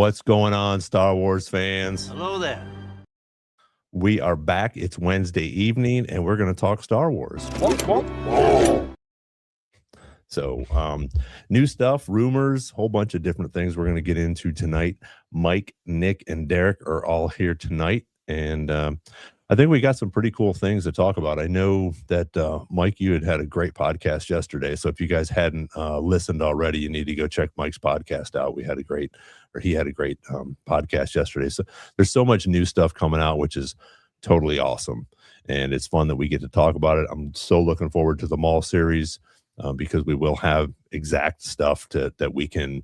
What's going on, Star Wars fans? Hello there. We are back. It's Wednesday evening, and we're going to talk Star Wars. So, new stuff, rumors, whole bunch of different things we're going to get into tonight. Mike, Nick, and Derek are all here tonight, and I think we got some pretty cool things to talk about. I know that, Mike, you had a great podcast yesterday, so if you guys hadn't listened already, you need to go check Mike's podcast out. He had a great podcast yesterday. So there's so much new stuff coming out, which is totally awesome, and it's fun that we get to talk about it. I'm so looking forward to the Maul series. Because we will have exact stuff that we can,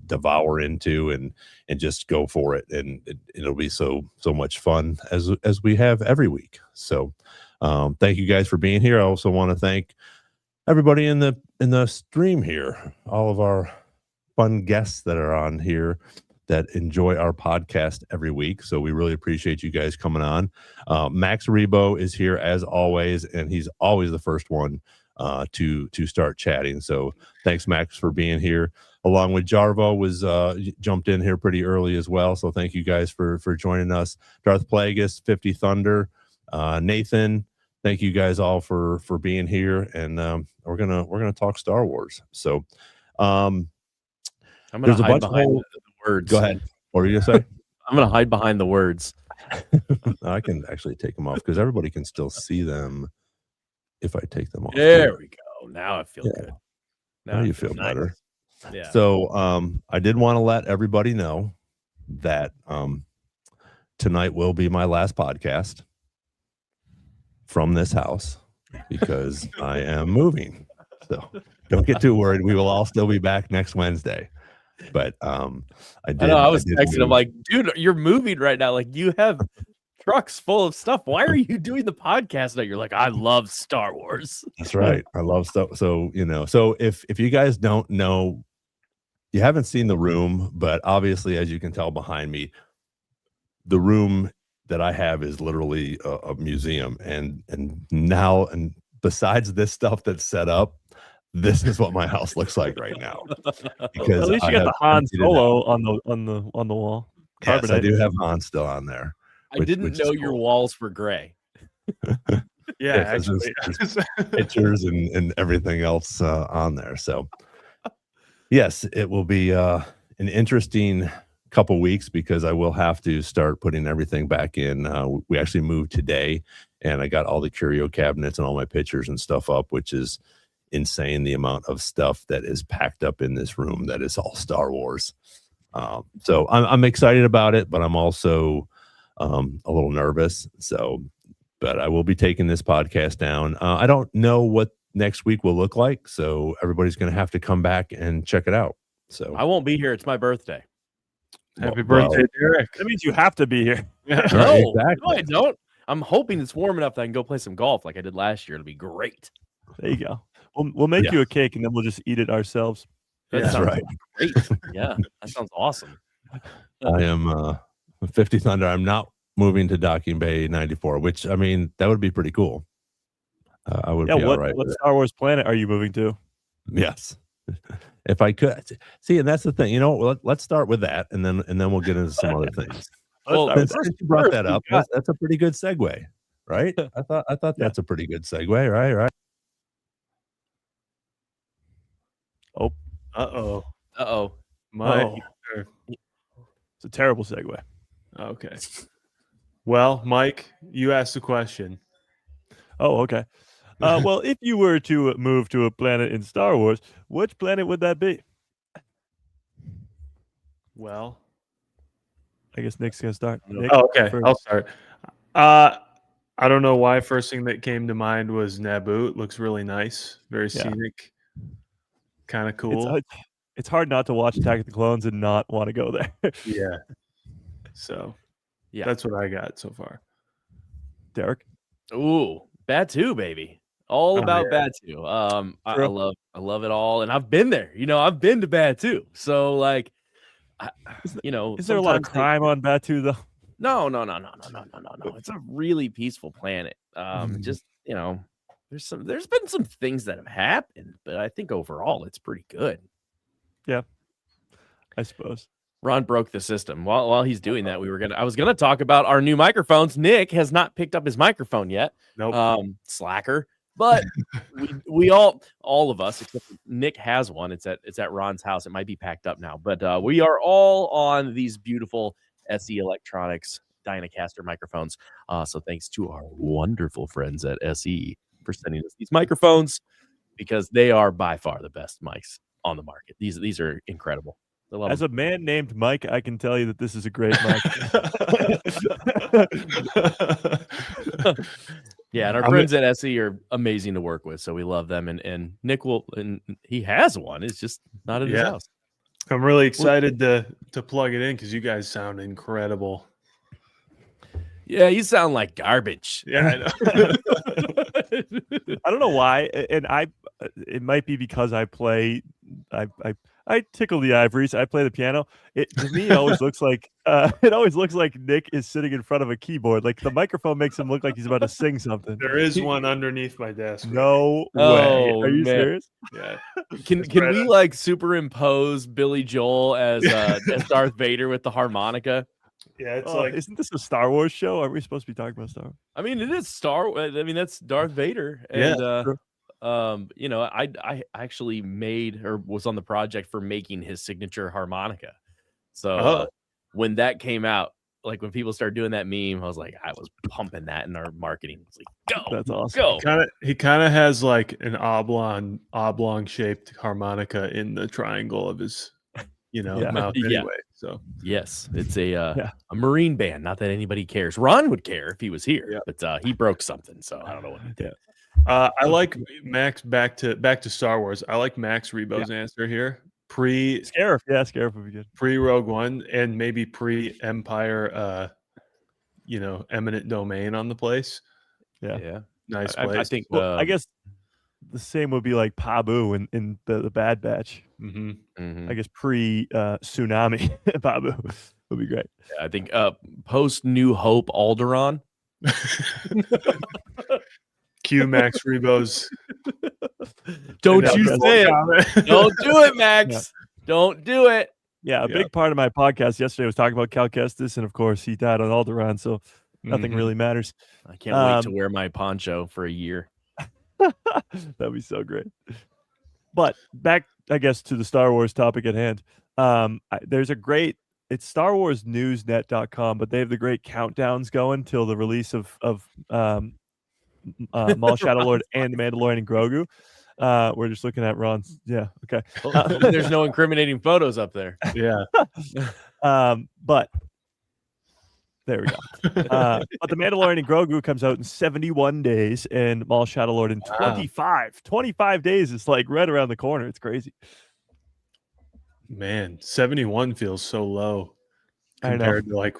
devour into and just go for it, and it'll be so much fun as we have every week. So, thank you guys for being here. I also want to thank everybody in the stream here, all of our fun guests that are on here that enjoy our podcast every week. So we really appreciate you guys coming on. Max Rebo is here as always, and he's always the first one to start chatting. So thanks, Max, for being here. Along with Jarvo was jumped in here pretty early as well. So thank you guys for joining us. Darth Plagueis, 50 Thunder, Nathan, thank you guys all for being here. And we're gonna talk Star Wars. So I'm gonna hide behind the words. Go ahead. What were you gonna say? I'm gonna hide behind the words. I can actually take them off because everybody can still see them if I take them off. There we go. Now I feel good. Now you feel better. Yeah. So I did want to let everybody know that tonight will be my last podcast from this house because I am moving. So don't get too worried. We will all still be back next Wednesday. But I was texting him like, dude, you're moving right now. Like, you have trucks full of stuff. Why are you doing the podcast now? You're like, I love Star Wars. That's right. I love stuff. So, so if you guys don't know, you haven't seen the room, but obviously, as you can tell behind me, the room that I have is literally a museum. And besides this stuff that's set up, this is what my house looks like right now. Because at least you got the Han Solo on the wall. Yes, I do have Han still on there. I didn't know your walls were gray. Yeah, actually. There's pictures and everything else on there. So, yes, it will be an interesting couple weeks because I will have to start putting everything back in. We actually moved today, and I got all the curio cabinets and all my pictures and stuff up, which is insane, the amount of stuff that is packed up in this room that is all Star Wars. So I'm excited about it, but I'm also a little nervous. So, but I will be taking this podcast down. I don't know what next week will look like, so everybody's going to have to come back and check it out. So I won't be here. It's my birthday. Happy birthday, Derek. That means you have to be here. No, exactly. no, I don't. I'm hoping it's warm enough that I can go play some golf like I did last year. It'll be great. There you go. We'll make you a cake and then we'll just eat it ourselves. That's right. Great. Yeah, that sounds awesome. I am 50 Thunder. I'm not moving to Docking Bay 94, which, I mean, that would be pretty cool. I would be all right. What Star Wars planet are you moving to? Yes. If I could. See, and that's the thing. Let's start with that, and then we'll get into some other things. Well, Since you brought that up, that's a pretty good segue, right? I thought that's a pretty good segue, right? Oh. Uh-oh. It's a terrible segue. Okay. Well, Mike, you asked the question. Oh, okay. Well, if you were to move to a planet in Star Wars, which planet would that be? Well, I guess Nick's gonna start. Nick, okay. first. I'll start. I don't know why. First thing that came to mind was Naboo. It looks really nice, very scenic, kind of cool. It's hard not to watch Attack of the Clones and not want to go there. Yeah. So, Yeah. that's what I got so far. Derek? Ooh, Batu, baby. All about Batu. I love it all, and I've been there. I've been to Batu. So, like, is there a lot of crime on Batu though? No. It's a really peaceful planet. Just there's been some things that have happened, but I think overall it's pretty good. Yeah, I suppose. Ron broke the system. While he's doing that, I was gonna talk about our new microphones. Nick has not picked up his microphone yet. Nope. Slacker. But we all of us, except for Nick has one. It's at Ron's house. It might be packed up now, but we are all on these beautiful SE Electronics Dynacaster microphones. So thanks to our wonderful friends at SE for sending us these microphones, because they are by far the best mics on the market. These are incredible. As a man named Mike, I can tell you that this is a great mic. Yeah, and our friends at SE are amazing to work with, so we love them. And Nick he has one. It's just not in his house. I'm really excited to plug it in because you guys sound incredible. Yeah, you sound like garbage. Yeah, I know. I don't know why, and it might be because I tickle the ivories. I play the piano. To me, it always looks like Nick is sitting in front of a keyboard. Like the microphone makes him look like he's about to sing something. There is one underneath my desk. No way. Are you serious? Yeah. Can we like superimpose Billy Joel as Darth Vader with the harmonica? Yeah, it's like, isn't this a Star Wars show? Are we supposed to be talking about Star Wars? I mean, it is that's Darth Vader. And I actually made or was on the project for making his signature harmonica. So when that came out, like when people started doing that meme, I was pumping that in our marketing. It's like, go, that's awesome. Go. He kind of has like an oblong shaped harmonica in the triangle of his, mouth anyway. So yes, it's a Marine band. Not that anybody cares. Ron would care if he was here, but he broke something, so I don't know what he did. I like Max back to Star Wars. I like Max Rebo's answer here. Scarif would be good. Pre Rogue One and maybe pre Empire. Eminent domain on the place. Yeah. Nice place. I think. I guess the same would be like Pabu in the Bad Batch. Mm-hmm. I guess pre tsunami Pabu would be great. Yeah, I think post New Hope Alderaan. Q Max Rebo's. Don't you say it. Don't do it, Max. Yeah. Don't do it. Yeah, a big part of my podcast yesterday was talking about Cal Kestis, and of course he died on Alderaan, so nothing really matters. I can't wait to wear my poncho for a year. That'd be so great. But back, I guess, to the Star Wars topic at hand. There's it's StarWarsNewsNet.com, but they have the great countdowns going till the release of Maul Shadow Lord and the Mandalorian Grogu. We're just looking at Ron's. Yeah, okay. There's no incriminating photos up there. Yeah. But there we go. But the Mandalorian and Grogu comes out in 71 days, and Maul Shadow Lord in 25. 25 days is like right around the corner. It's crazy. Man, 71 feels so low compared to like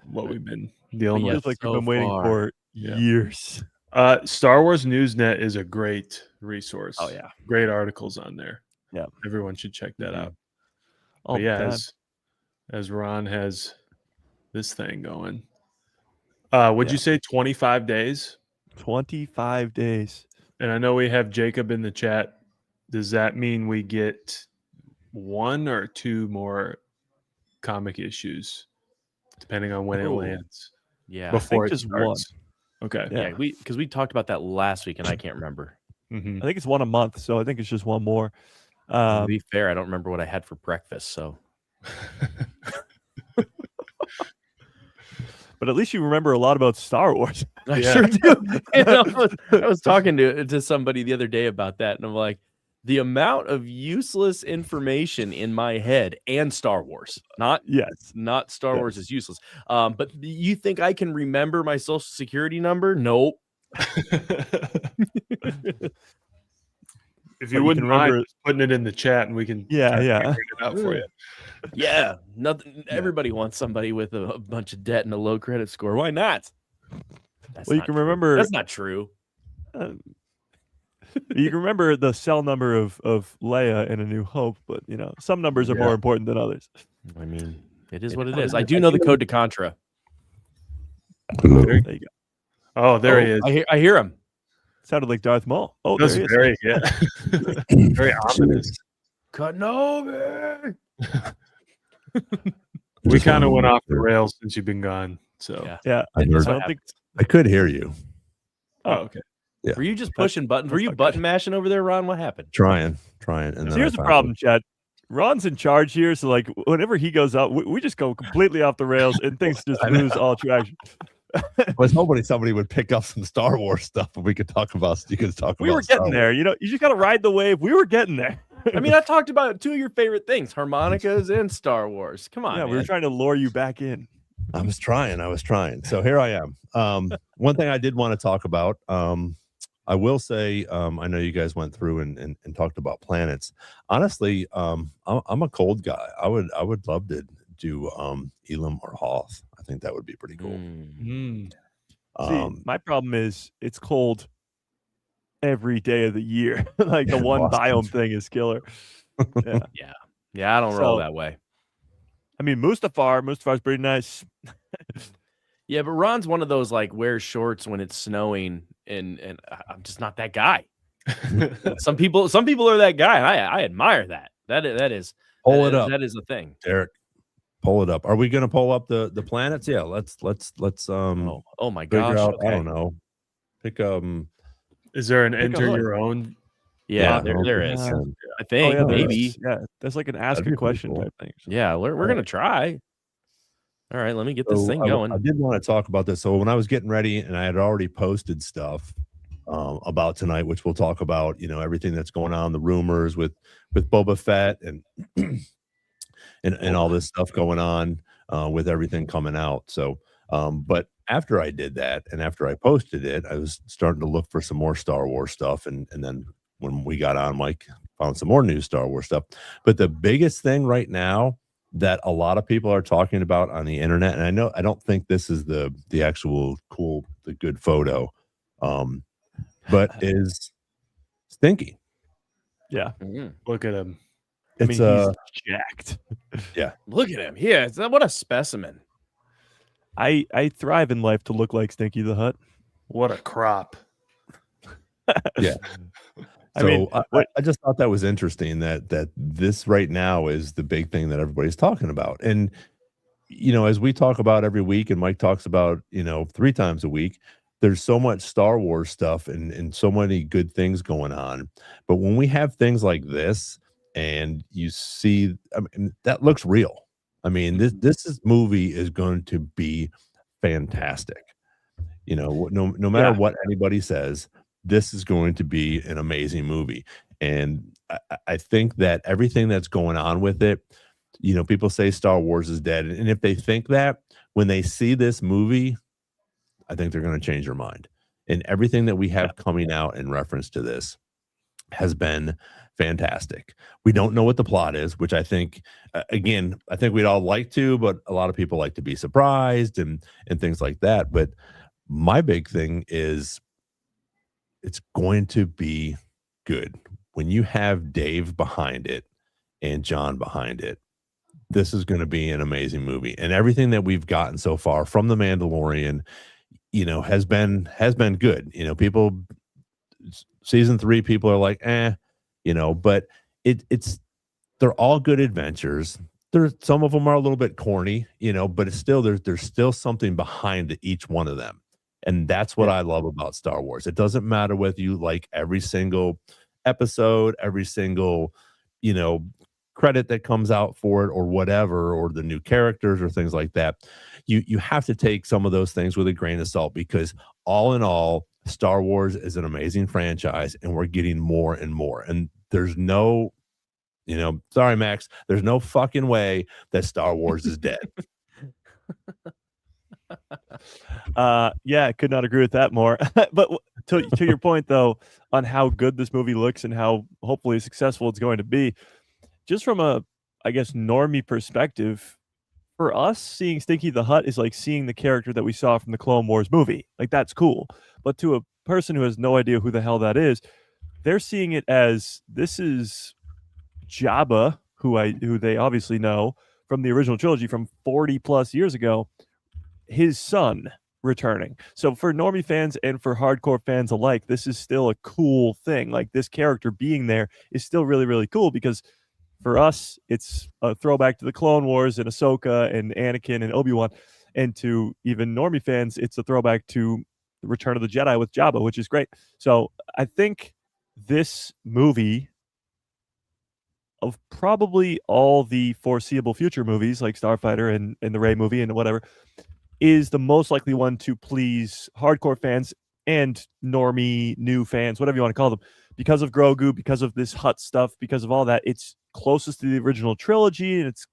what we've been dealing with. Like we've been waiting for years. Star Wars Newsnet is a great resource. Oh yeah, great articles on there. Yeah, everyone should check that out. But yeah, as Ron has this thing going, would you say 25 days? 25 days. And I know we have Jacob in the chat. Does that mean we get 1 or 2 more comic issues, depending on when it lands? Yeah, before just one. Okay. Yeah, because we talked about that last week, and I can't remember. I think it's 1 a month, so I think it's just 1 more. To be fair, I don't remember what I had for breakfast, so. But at least you remember a lot about Star Wars. I sure do. I was talking to somebody the other day about that, and I'm like, the amount of useless information in my head and Star Wars, not Star Wars is useless. But you think I can remember my social security number? Nope. If you wouldn't mind putting it in the chat, and we can figure it out for you. Yeah, nothing. Everybody wants somebody with a bunch of debt and a low credit score. Why not? You can remember. That's not true. You can remember the cell number of Leia in A New Hope, but some numbers are more important than others. I mean, it is what it is. I do know the code to Contra. There you go. Oh, there he is. I hear him. Sounded like Darth Maul. Oh, that's very very ominous. Kenobi. We Just kind of wanted went to off the make sure. rails since you've been gone. So, Yeah. Yeah. I That's heard- what don't think- happens. I could hear you. oh, okay. Yeah. Were you just pushing buttons? Were that's you not button good. mashing over there, Ron? What happened? Trying. And So then here's I the found problem, Chad. Ron's in charge here, so like whenever he goes up, we just go completely off the rails and things just I know. lose all traction. I was hoping somebody would pick up some Star Wars stuff and we could talk about. You could talk We about. were Star getting Wars. there, you just got to ride the wave. We were getting there. I mean, I talked about two of your favorite things, harmonicas and Star Wars. Come on, Yeah, man. we were trying to lure you back in. I was trying. So here I am. One thing I did want to talk about. I will say, I know you guys went through and talked about planets. Honestly, I'm a cold guy. I would love to do Elam or Hoth. I think that would be pretty cool. See, my problem is it's cold every day of the year. Like the one Boston. biome thing is killer. Yeah. Yeah, I don't roll So- that way. I mean, Mustafar's pretty nice. Yeah, but Ron's one of those like wears shorts when it's snowing, and I'm just not that guy. Some people are that guy. And I admire that. That is Pull it up, That is a thing. Derek. Pull it up. Are we going to pull up the planets? Yeah. Let's Oh my figure gosh. out. I okay. don't know. Pick Is there an Pick a enter hook. your own? Yeah, I there don't there think is. so. I think there maybe. is. Yeah, there's like an ask That'd be a pretty question cool. type thing. Yeah, we're gonna try. All right, let me get this So thing I going. did want to talk about this. So when I was getting ready, and I had already posted stuff about tonight, which we'll talk about. Everything that's going on, the rumors with Boba Fett and and all this stuff going on with everything coming out. So, but after I did that, and after I posted it, I was starting to look for some more Star Wars stuff, and then when we got on, Mike found some more new Star Wars stuff. But the biggest thing right now that a lot of people are talking about on the internet, and I don't think this is the actual the good photo, but is Stinky. Yeah. Mhm. Look at him. I It's mean, he's jacked. Look at him. Yeah, what a specimen. I thrive in life to look like Stinky the Hut. What a crop. Yeah. I So mean, I just thought that was interesting that this right now is the big thing that everybody's talking about. And, as we talk about every week and Mike talks about, 3 times a week, there's so much Star Wars stuff and so many good things going on. But when we have things like this and you see, I mean, that looks real. I mean, this movie is going to be fantastic. No matter what anybody says, this is going to be an amazing movie. And I think that everything that's going on with it, people say Star Wars is dead. And if they think that, when they see this movie, I think they're going to change their mind. And everything that we have coming out in reference to this has been fantastic. We don't know what the plot is, which I think, again, I think we'd all like to, but a lot of people like to be surprised and things like that. But my big thing is it's going to be good. When you have Dave behind it and John behind it, this is going to be an amazing movie. And everything that we've gotten so far from The Mandalorian, has been good. People, season 3, people are like, but they're all good adventures. Some of them are a little bit corny, but it's still, there's still something behind each one of them. And that's what I love about Star Wars. It doesn't matter whether you like every single episode, every single, credit that comes out for it or whatever, or the new characters or things like that. You have to take some of those things with a grain of salt, because all in all, Star Wars is an amazing franchise and we're getting more and more. And there's no, sorry, Max, there's no fucking way that Star Wars is dead. Yeah, I could not agree with that more. But to your point, though, on how good this movie looks and how hopefully successful it's going to be, just from a, I guess, normie perspective, for us, seeing Stinky the Hut is like seeing the character that we saw from the Clone Wars movie. Like, that's cool. But to a person who has no idea who the hell that is, they're seeing it as this is Jabba, who they obviously know from the original trilogy from 40 plus years ago, his son returning. So for normie fans and for hardcore fans alike, this is still a cool thing. Like, this character being there is still really, really cool, because For us, it's a throwback to the Clone Wars and Ahsoka and Anakin and Obi-Wan. And to even normie fans, it's a throwback to the Return of the Jedi with Jabba, which is great. So I think this movie, of probably all the foreseeable future movies like Starfighter and the Rey movie and whatever, is the most likely one to please hardcore fans and normie new fans, whatever you want to call them, because of Grogu, because of this Hutt stuff, because of all that. It's closest to the original trilogy, and it's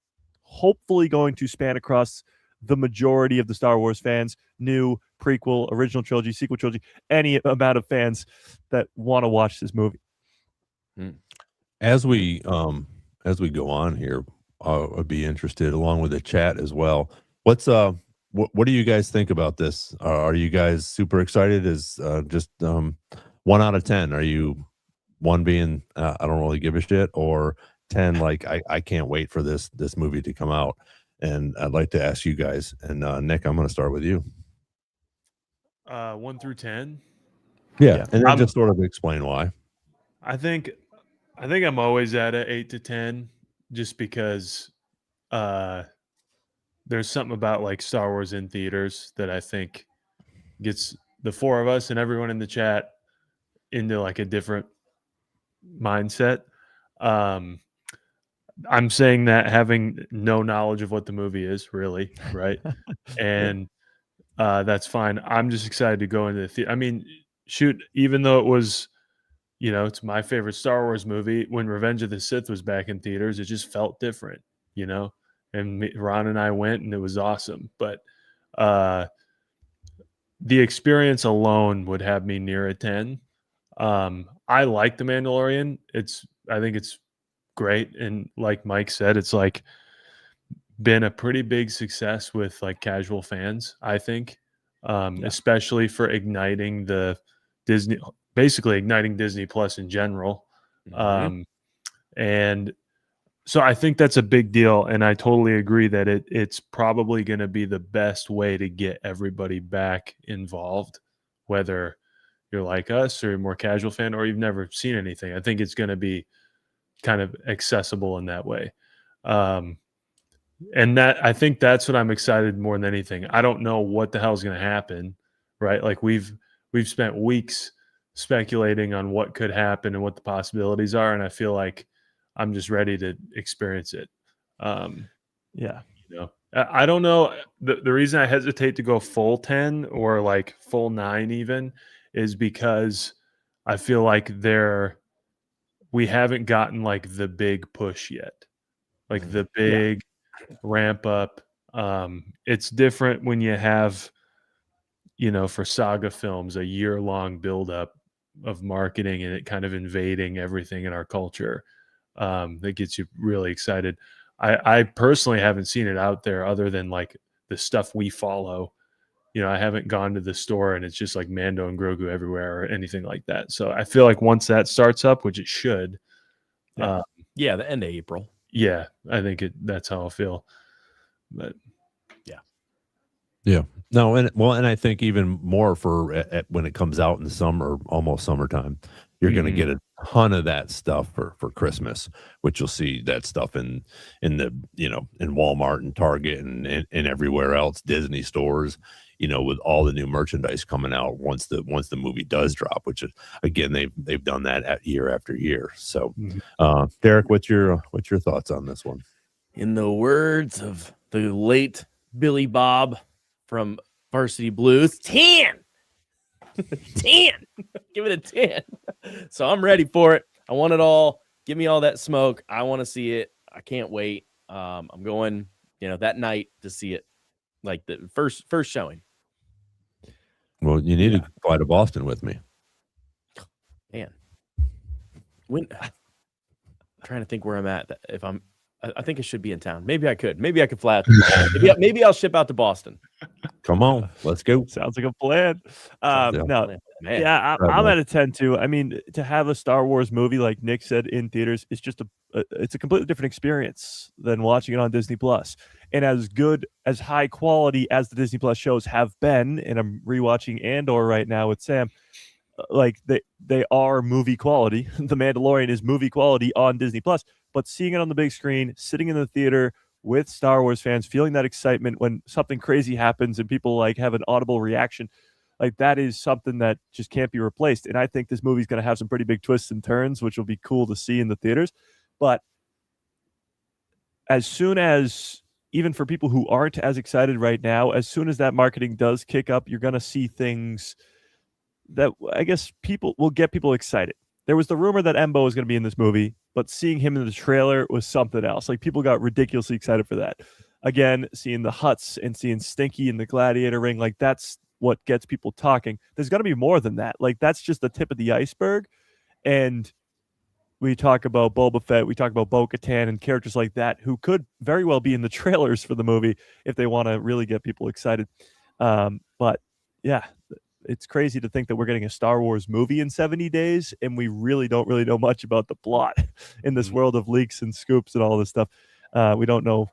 hopefully going to span across the majority of the Star Wars fans, new, prequel, original trilogy, sequel trilogy, any amount of fans that want to watch this movie. As we go on here, I'd be interested, along with the chat as well. What do you guys think about this? Are you guys super excited? Is just 1 out of 10? Are you 1 being I don't really give a shit, or 10 like I can't wait for this movie to come out? And I'd like to ask you guys. And Nick, I'm going to start with you. 1 through 10. Yeah, and then just sort of explain why. I think I'm always at a 8 to 10, just because there's something about like Star Wars in theaters that I think gets the 4 of us and everyone in the chat into like a different mindset. I'm saying that having no knowledge of what the movie is, really, right? And that's fine. I'm just excited to go into the theater. I mean, shoot, even though it was, it's my favorite Star Wars movie, when Revenge of the Sith was back in theaters, it just felt different, and Ron and I went, and it was awesome. But the experience alone would have me near a 10. I like The Mandalorian. I think it's great. And like Mike said, it's like been a pretty big success with like casual fans, I think, especially for igniting basically igniting Disney Plus in general. And so I think that's a big deal. And I totally agree that it's probably going to be the best way to get everybody back involved, whether you're like us or a more casual fan, or you've never seen anything. I think it's going to be kind of accessible in that way. And I think that's what I'm excited more than anything. I don't know what the hell is going to happen, right? Like we've spent weeks speculating on what could happen and what the possibilities are. And I feel like I'm just ready to experience it. Yeah. I don't know. The reason I hesitate to go full 10 or like full 9 even is because I feel like we haven't gotten like the big push yet, like the big ramp up. It's different when you have, for saga films, a year-long buildup of marketing and it kind of invading everything in our culture. That gets you really excited. I personally haven't seen it out there other than like the stuff we follow. I haven't gone to the store and it's just like Mando and Grogu everywhere or anything like that. So I feel like once that starts up, which it should, the end of April. Yeah, I think that's how I feel. But yeah, no, and I think even more for when it comes out in the summer, almost summertime, you're going to get a ton of that stuff for Christmas, which you'll see that stuff in the in Walmart and Target and everywhere else, Disney stores, with all the new merchandise coming out once the movie does drop, which is, again, they've done that year after year. So, Derek, what's your thoughts on this one? In the words of the late Billy Bob from Varsity Blues, 10. 10. Give it a 10. So I'm ready for it. I want it all. Give me all that smoke. I want to see it. I can't wait. I'm going, that night to see it, like the first showing. Well, you need to fly to Boston with me. Man, I'm trying to think where I'm at. I think I should be in town. Maybe I could fly out. Maybe I'll ship out to Boston. Come on, let's go. Sounds like a plan. I'm at a 10 too. I mean, to have a Star Wars movie, like Nick said, in theaters, it's just it's a completely different experience than watching it on Disney Plus. And as good, as high quality as the Disney Plus shows have been, and I'm rewatching Andor right now with Sam, like they are movie quality. The Mandalorian is movie quality on Disney Plus. but seeing it on the big screen, sitting in the theater with Star Wars fans, feeling that excitement when something crazy happens and people like have an audible reaction, like that is something that just can't be replaced. And I think this movie's going to have some pretty big twists and turns, which will be cool to see in the theaters. But as soon as, even for people who aren't as excited right now, as soon as that marketing does kick up, you're going to see things that I guess people will get people excited. There was the rumor that Embo was going to be in this movie, but seeing him in the trailer was something else. Like people got ridiculously excited for that. Again, seeing the Hutts and seeing Stinky in the gladiator ring, like that's what gets people talking. There's going to be more than that. Like that's just the tip of the iceberg. And we talk about Boba Fett, we talk about Bo-Katan and characters like that who could very well be in the trailers for the movie if they want to really get people excited. But yeah, it's crazy to think that we're getting a Star Wars movie in 70 days and we really don't know much about the plot in this world of leaks and scoops and all this stuff. We don't know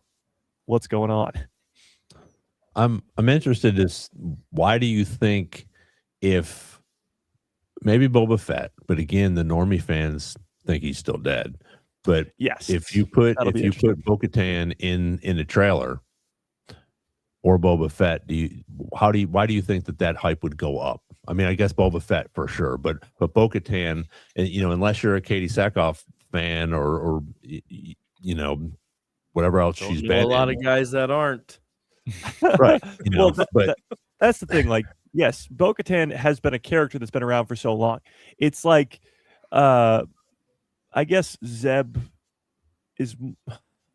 what's going on. I'm interested in why do you think, if maybe Boba Fett, but again, the normie fans think he's still dead. But yes, if you put Bo-Katan in a trailer or Boba Fett, why do you think that hype would go up? I mean, I guess Boba Fett for sure, but Bo-Katan, and unless you're a Katie Sackhoff fan or whatever else she's been, a lot of guys that aren't. Right. Well, that's the thing. Like, yes, Bo-Katan has been a character that's been around for so long. It's like, I guess Zeb is,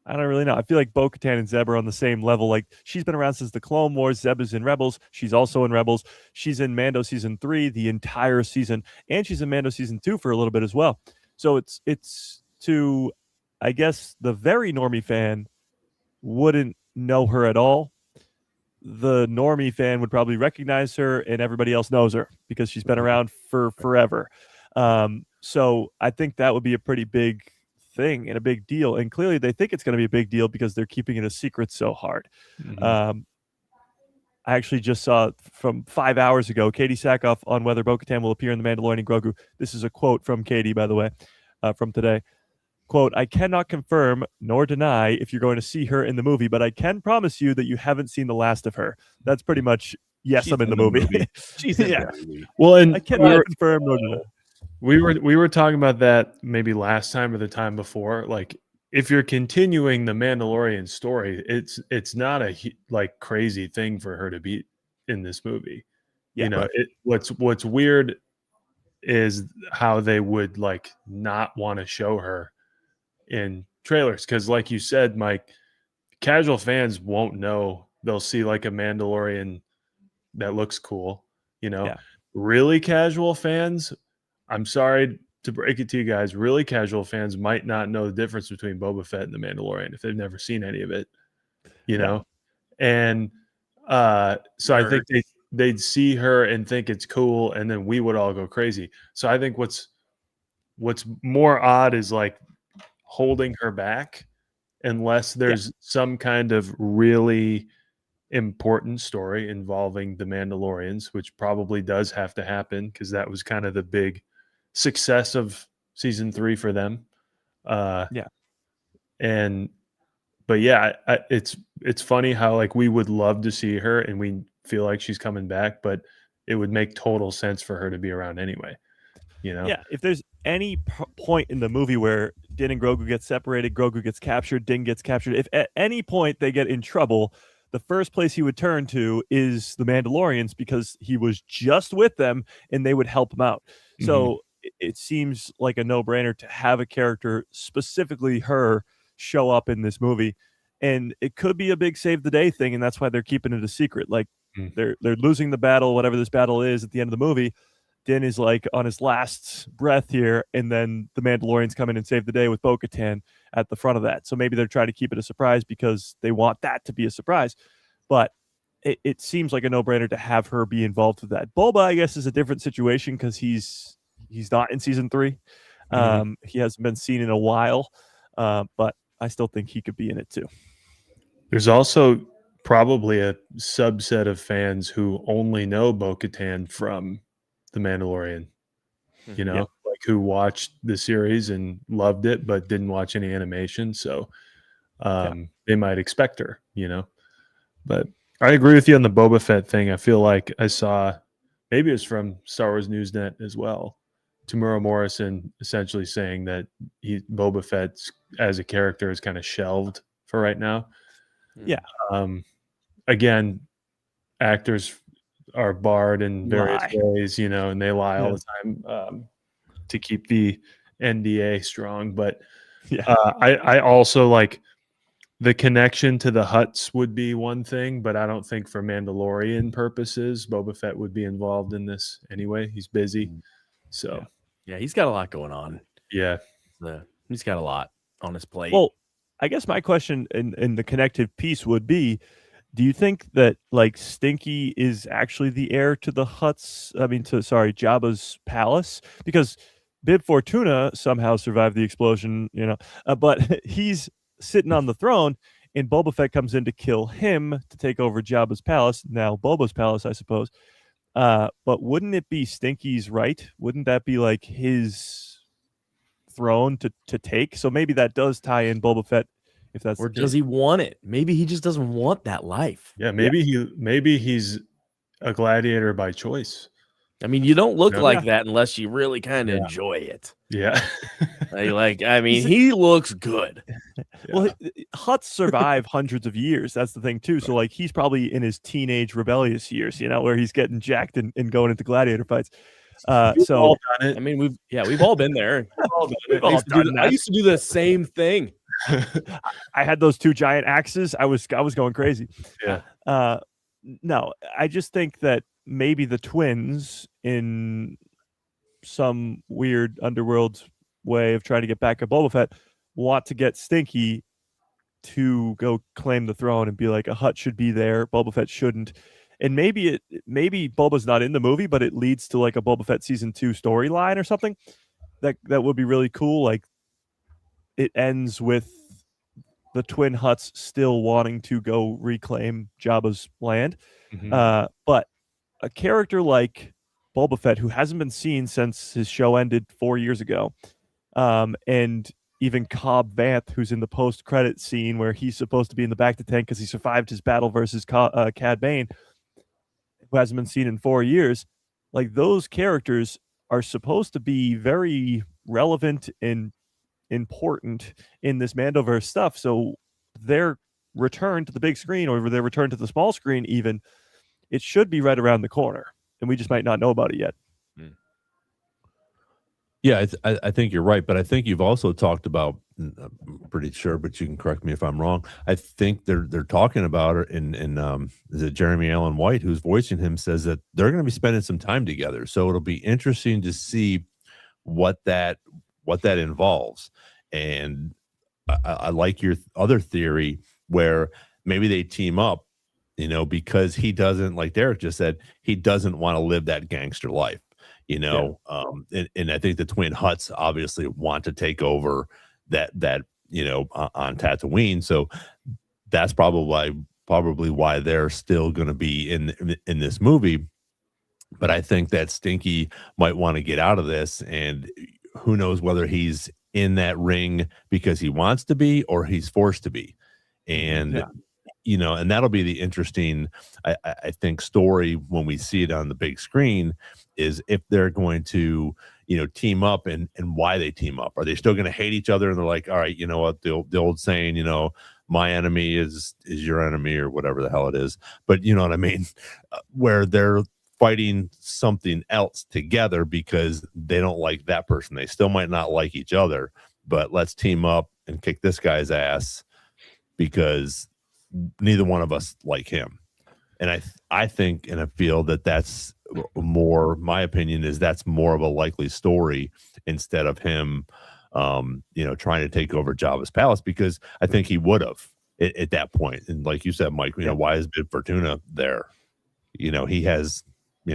I don't really know. I feel like Bo-Katan and Zeb are on the same level. Like, she's been around since the Clone Wars. Zeb is in Rebels. She's also in Rebels. She's in Mando season 3, the entire season, and she's in Mando season 2 for a little bit as well. So it's to, I guess, the very normie fan wouldn't know her at all. The normie fan would probably recognize her, and everybody else knows her because she's been around for forever. So I think that would be a pretty big thing and a big deal. And clearly they think it's going to be a big deal because they're keeping it a secret so hard. I actually just saw from 5 hours ago, Katie Sackhoff on whether Bo-Katan will appear in The Mandalorian Grogu. This is a quote from Katie, by the way, from today. Quote, "I cannot confirm nor deny if you're going to see her in the movie, but I can promise you that you haven't seen the last of her." That's pretty much, yes, I'm in the movie. She's in yeah. the movie. Well, and I cannot confirm nor deny. We were talking about that maybe last time or the time before. Like, if you're continuing the Mandalorian story, it's not a like crazy thing for her to be in this movie. Yeah, what's weird is how they would like not want to show her in trailers, because like you said, Mike, casual fans won't know. They'll see like a Mandalorian that looks cool, Really casual fans, I'm sorry to break it to you guys, really casual fans might not know the difference between Boba Fett and the Mandalorian if they've never seen any of it, know. And so I think they'd see her and think it's cool, and then we would all go crazy. So I think what's more odd is like holding her back unless there's some kind of really important story involving the Mandalorians, which probably does have to happen because that was kind of the big success of season 3 for them. It's funny how like we would love to see her and we feel like she's coming back, but it would make total sense for her to be around anyway. Yeah, if there's any point in the movie where Din and Grogu get separated, Grogu gets captured, Din gets captured, if at any point they get in trouble, the first place he would turn to is the Mandalorians because he was just with them and they would help him out. So it seems like a no-brainer to have a character, specifically her, show up in this movie. And it could be a big save the day thing, and that's why they're keeping it a secret. Like they're losing the battle, whatever this battle is at the end of the movie. Din is like on his last breath here, and then the Mandalorians come in and save the day with Bo-Katan at the front of that. So maybe they're trying to keep it a surprise because they want that to be a surprise. But it seems like a no-brainer to have her be involved with that. Boba, I guess, is a different situation because he's not in season 3. He hasn't been seen in a while, but I still think he could be in it too. There's also probably a subset of fans who only know Bo-Katan from The Mandalorian, like who watched the series and loved it, but didn't watch any animation. So they might expect her, But I agree with you on the Boba Fett thing. I feel like I saw, maybe it was from Star Wars Newsnet as well, Tamura Morrison essentially saying that Boba Fett as a character is kind of shelved for right now. Yeah. Again, actors are barred in various ways, and they lie all the time to keep the NDA strong. But I also like the connection to the Hutts would be one thing, but I don't think for Mandalorian purposes, Boba Fett would be involved in this anyway. He's busy. So yeah, he's got a lot going on. Yeah. He's got a lot on his plate. Well, I guess my question in the connective piece would be, do you think that like Stinky is actually the heir to the Hutts? I mean, Jabba's palace? Because Bib Fortuna somehow survived the explosion, but he's sitting on the throne, and Boba Fett comes in to kill him to take over Jabba's palace. Now Boba's palace, I suppose. But wouldn't it be Stinky's right? Wouldn't that be like his throne to take? So maybe that does tie in Boba Fett. If that's, or does he want it? Maybe he just doesn't want that life. Yeah, maybe he's a gladiator by choice. I mean, you don't look like that unless you really kind of enjoy it. Yeah. He looks good. Well, Hutts survive hundreds of years. That's the thing too. So like he's probably in his teenage rebellious years, where he's getting jacked and going into gladiator fights. We've all done it. I mean, we've all been there. I used to do the same thing. I had those 2 giant axes. I was going crazy. Yeah. No, I just think that maybe the twins, in some weird underworld way of trying to get back at Boba Fett, want to get Stinky to go claim the throne and be like, a Hutt should be there, Boba Fett shouldn't. And maybe Boba's not in the movie, but it leads to like a Boba Fett season 2 storyline or something. That would be really cool. Like it ends with the twin Hutts still wanting to go reclaim Jabba's land. Mm-hmm. But a character like Boba Fett, who hasn't been seen since his show ended 4 years ago, and even Cobb Vanth, who's in the post-credit scene where he's supposed to be in the back of the tank because he survived his battle versus Cad Bane, who hasn't been seen in 4 years, like those characters are supposed to be very relevant and important in this Mandoverse stuff. So their return to the big screen, or their return to the small screen even, it should be right around the corner, and we just might not know about it yet. Yeah, I think you're right, but I think you've also talked about, I'm pretty sure, but you can correct me if I'm wrong, I think they're talking about it in is it Jeremy Allen White, who's voicing him, says that they're going to be spending some time together. So it'll be interesting to see what that involves. And I like your other theory where maybe they team up, because he doesn't, like Derek just said, he doesn't want to live that gangster life, and I think the twin Hutts obviously want to take over that on Tatooine. So that's probably why they're still going to be in this movie. But I think that Stinky might want to get out of this, and who knows whether he's in that ring because he wants to be or he's forced to be. And and that'll be the interesting, I think, story when we see it on the big screen, is if they're going to, team up and why they team up. Are they still going to hate each other? And they're like, all right, you know what, the old saying, my enemy is your enemy, or whatever the hell it is. But you know what I mean? Where they're fighting something else together because they don't like that person. They still might not like each other, but let's team up and kick this guy's ass because neither one of us like him. And I think and I feel that that's more, my opinion is that's more of a likely story instead of him trying to take over Jabba's palace, because I think he would have at that point. And like you said, Mike, why is Bib Fortuna there? He has,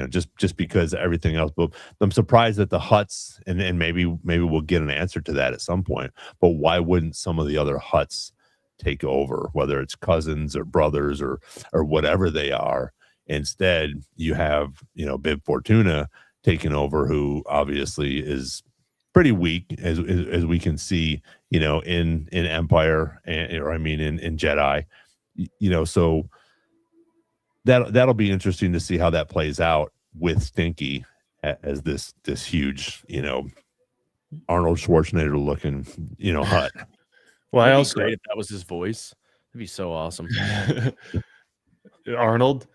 just because everything else. But I'm surprised that the Hutts, and maybe we'll get an answer to that at some point, but why wouldn't some of the other Hutts take over, whether it's cousins or brothers or whatever they are? Instead, you have, Bib Fortuna taking over, who obviously is pretty weak as we can see, in Empire, or I mean in Jedi, so that'll be interesting to see how that plays out with Stinky as this huge, Arnold Schwarzenegger looking, hut. Well, I That'd be also great if that was his voice. That'd be so awesome. Arnold.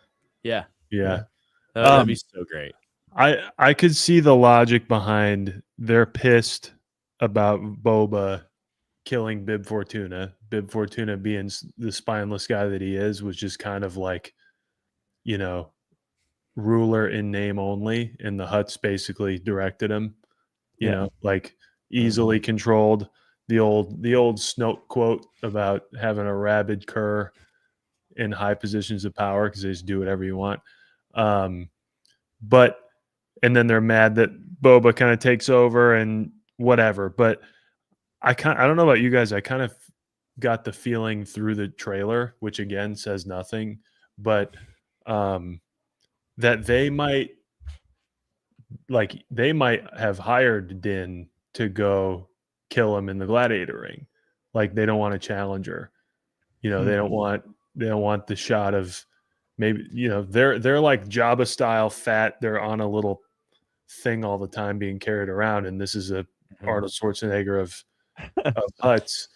Yeah, Yeah. that'd be so great. I could see the logic behind they're pissed about Boba killing Bib Fortuna. Bib Fortuna being the spineless guy that he is, was just kind of like, ruler in name only, and the Hutts basically directed him, like easily controlled. The old Snoke quote about having a rabid cur in high positions of power because they just do whatever you want. But and then they're mad that Boba kind of takes over and whatever. But I don't know about you guys. I kind of got the feeling through the trailer, which again says nothing, but that they might have hired Din to go kill him in the gladiator ring. Like they don't want a challenger. They don't want the shot of maybe, they're like Jabba style fat. They're on a little thing all the time being carried around, and this is a Arnold Schwarzenegger of Hutts.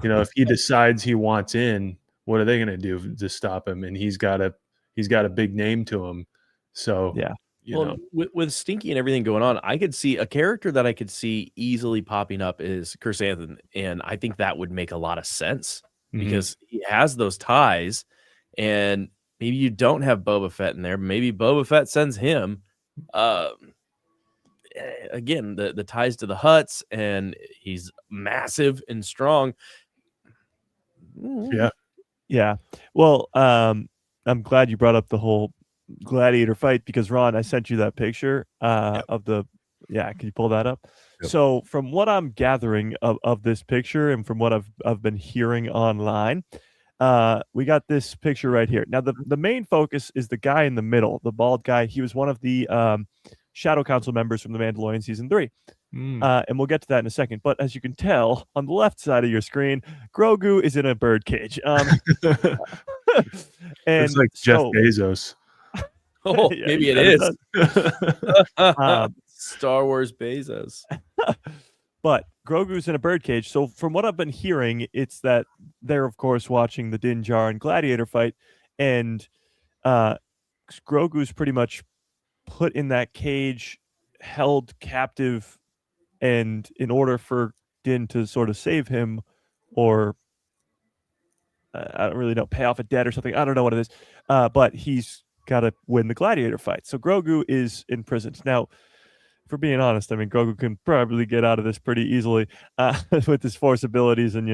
If he decides he wants in, what are they going to do to stop him? And he's got a big name to him. So yeah. With Stinky and everything going on, I could see a character that I could see easily popping up is Chrysanthemum, and I think that would make a lot of sense because he has those ties, and maybe you don't have Boba Fett in there. Maybe Boba Fett sends him. Again, the ties to the Hutts, and he's massive and strong. Yeah. Well, I'm glad you brought up the whole gladiator fight because Ron, I sent you that picture of the. Yeah, can you pull that up? Yep. So from what I'm gathering of this picture and from what I've been hearing online, we got this picture right here. Now the main focus is the guy in the middle, the bald guy. He was one of the Shadow Council members from The Mandalorian Season 3. And we'll get to that in a second. But as you can tell, on the left side of your screen, Grogu is in a bird cage. And it's like Jeff Bezos. Oh, yeah, maybe it is. Star Wars Bezos. But Grogu's in a birdcage. So from what I've been hearing, it's that they're, of course, watching the Din Djarin gladiator fight. And Grogu's pretty much put in that cage, held captive. And in order for Din to sort of save him or I don't really know, pay off a debt or something. I don't know what it is. But he's got to win the gladiator fight. So Grogu is imprisoned. Now, for being honest, I mean, Grogu can probably get out of this pretty easily with his force abilities and,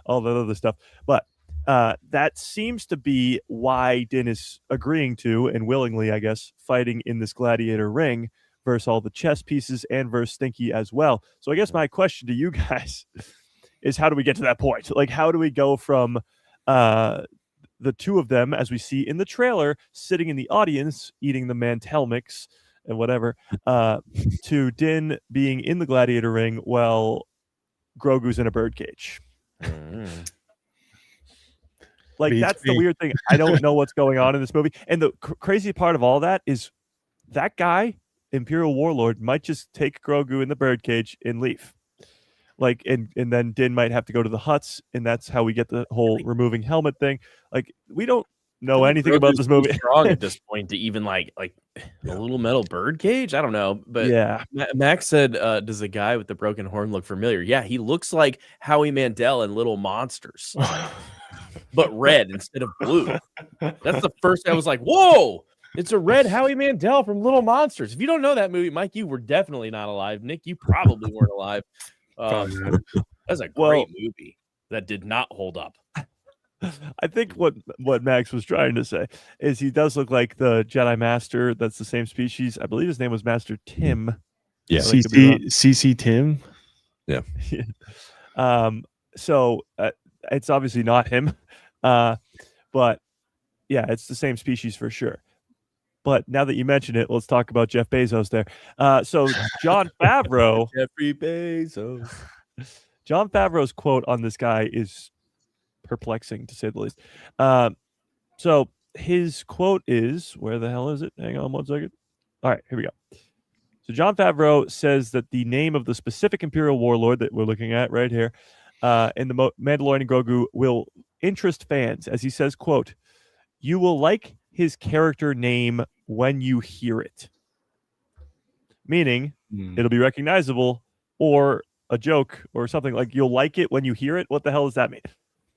all that other stuff. But that seems to be why Din is agreeing to and willingly, I guess, fighting in this gladiator ring versus all the chess pieces and versus Stinky as well. So I guess my question to you guys is how do we get to that point? Like, how do we go from the two of them, as we see in the trailer, sitting in the audience, eating the Mantel mix and whatever, to Din being in the gladiator ring while Grogu's in a birdcage? Like, that's the weird thing. I don't know what's going on in this movie. And the crazy part of all that is that guy, Imperial Warlord, might just take Grogu in the birdcage and leave. Like, and then Din might have to go to the Hutts, and that's how we get the whole removing helmet thing. Like, we don't know anything about this movie. Strong at this point to even like a little metal bird cage. I don't know, but yeah. Max said, "Does the guy with the broken horn look familiar?" Yeah, he looks like Howie Mandel in Little Monsters, but red instead of blue. That's the first. I was like, "Whoa!" It's a red Howie Mandel from Little Monsters. If you don't know that movie, Mike, you were definitely not alive. Nick, you probably weren't alive. That's a great movie that did not hold up. I think what Max was trying to say is he does look like the Jedi Master. That's the same species. I believe his name was Master Tim. Yeah, CC Tim. Yeah. So it's obviously not him, but yeah, it's the same species for sure. But now that you mention it, let's talk about Jeff Bezos there. So Jon Favreau, Jeffrey Bezos. Jon Favreau's quote on this guy is perplexing, to say the least. So his quote is, where the hell is it? Hang on 1 second. All right, here we go. So Jon Favreau says that the name of the specific Imperial warlord that we're looking at right here in the Mandalorian Grogu will interest fans, as he says, quote, "You will like his character name when you hear it." Meaning it'll be recognizable or a joke or something like you'll like it when you hear it. What the hell does that mean?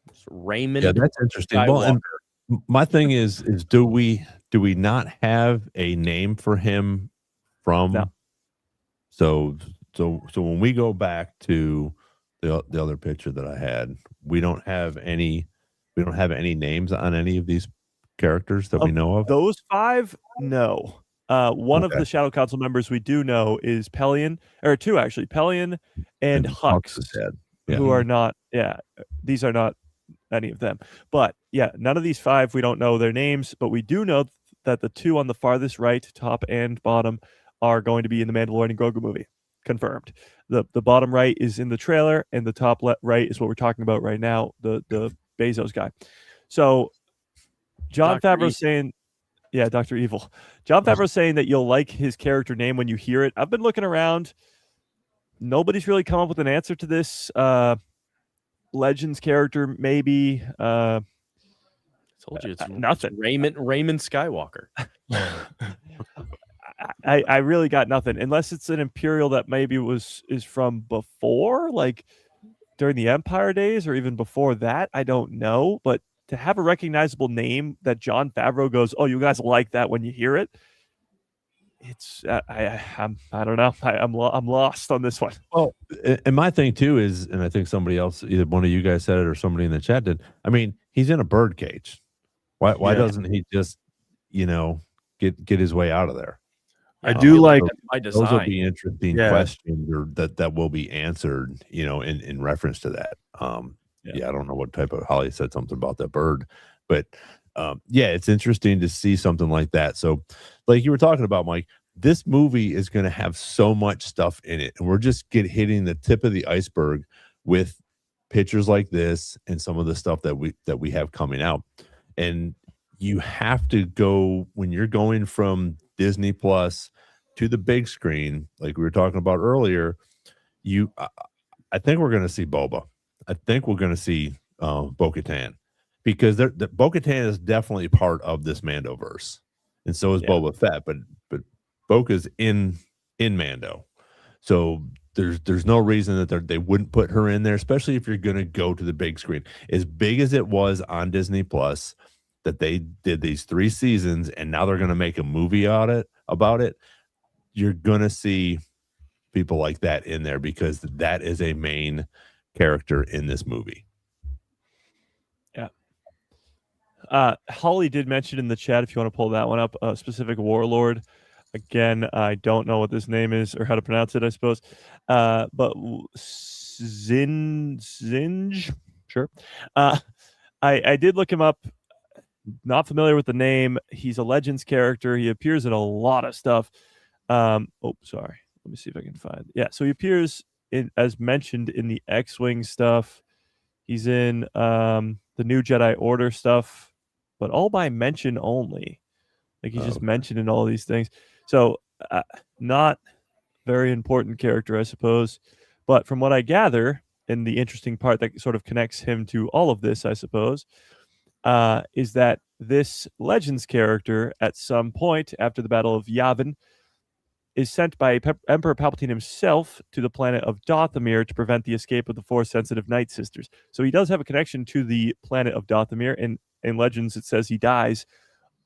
It's Raymond. Yeah, that's interesting. Well, and my thing is do we not have a name for him from? No. So when we go back to the other picture that I had, we don't have any names on any of these characters that we know of. Those 5, no. One of the Shadow Council members we do know is Pelion, or 2 actually, Pelion and Hux, who are not. Yeah, these are not any of them. But yeah, none of these 5 we don't know their names, but we do know that the 2 on the farthest right, top and bottom, are going to be in the Mandalorian Grogu movie. Confirmed. The bottom right is in the trailer, and the top right is what we're talking about right now, the Bezos guy. So Jon Favreau saying, yeah, Dr. Evil. Jon Favreau saying that you'll like his character name when you hear it. I've been looking around. Nobody's really come up with an answer to this. Legends character, maybe. Told you it's nothing. Raymond Skywalker. I really got nothing, unless it's an Imperial that maybe is from before, like during the Empire days, or even before that. I don't know, but to have a recognizable name that Jon Favreau goes, "Oh, you guys like that when you hear it," it's I don't know. I'm lost on this one. Well, and my thing too is, and I think somebody else, either one of you guys said it or somebody in the chat did. I mean, he's in a bird cage. Why doesn't he just, get his way out of there? I do like those will be interesting questions, or that will be answered, in reference to that. I don't know what type of Holly said something about that bird, but it's interesting to see something like that. So, like you were talking about, Mike, this movie is going to have so much stuff in it, and we're just hitting the tip of the iceberg with pictures like this and some of the stuff that we have coming out. And you have to go, when you're going from Disney Plus to the big screen, like we were talking about earlier, I think we're going to see Boba. I think we're going to see Bo-Katan, because Bo-Katan is definitely part of this Mandoverse, and so is Boba Fett. But Boca's in Mando, so there's no reason that they wouldn't put her in there, especially if you're going to go to the big screen. As big as it was on Disney Plus, that they did these 3 seasons, and now they're going to make a movie about it. You're going to see people like that in there, because that is a main character in this movie. Holly did mention in the chat, if you want to pull that one up, a specific warlord. Again, I don't know what this name is or how to pronounce it, I suppose. But Zinj, sure. I did look him up. Not familiar with the name. He's a Legends character. He appears in a lot of stuff. Sorry. Let me see if I can find. Yeah, so he appears as mentioned in the X-Wing stuff. He's in the New Jedi Order stuff, but all by mention only. Like he's just mentioned in all these things. So not very important character, I suppose. But from what I gather, and the interesting part that sort of connects him to all of this, I suppose, is that this Legends character, at some point after the Battle of Yavin, is sent by Emperor Palpatine himself to the planet of Dathomir to prevent the escape of the Force-sensitive Night Sisters. So he does have a connection to the planet of Dathomir. In Legends, it says he dies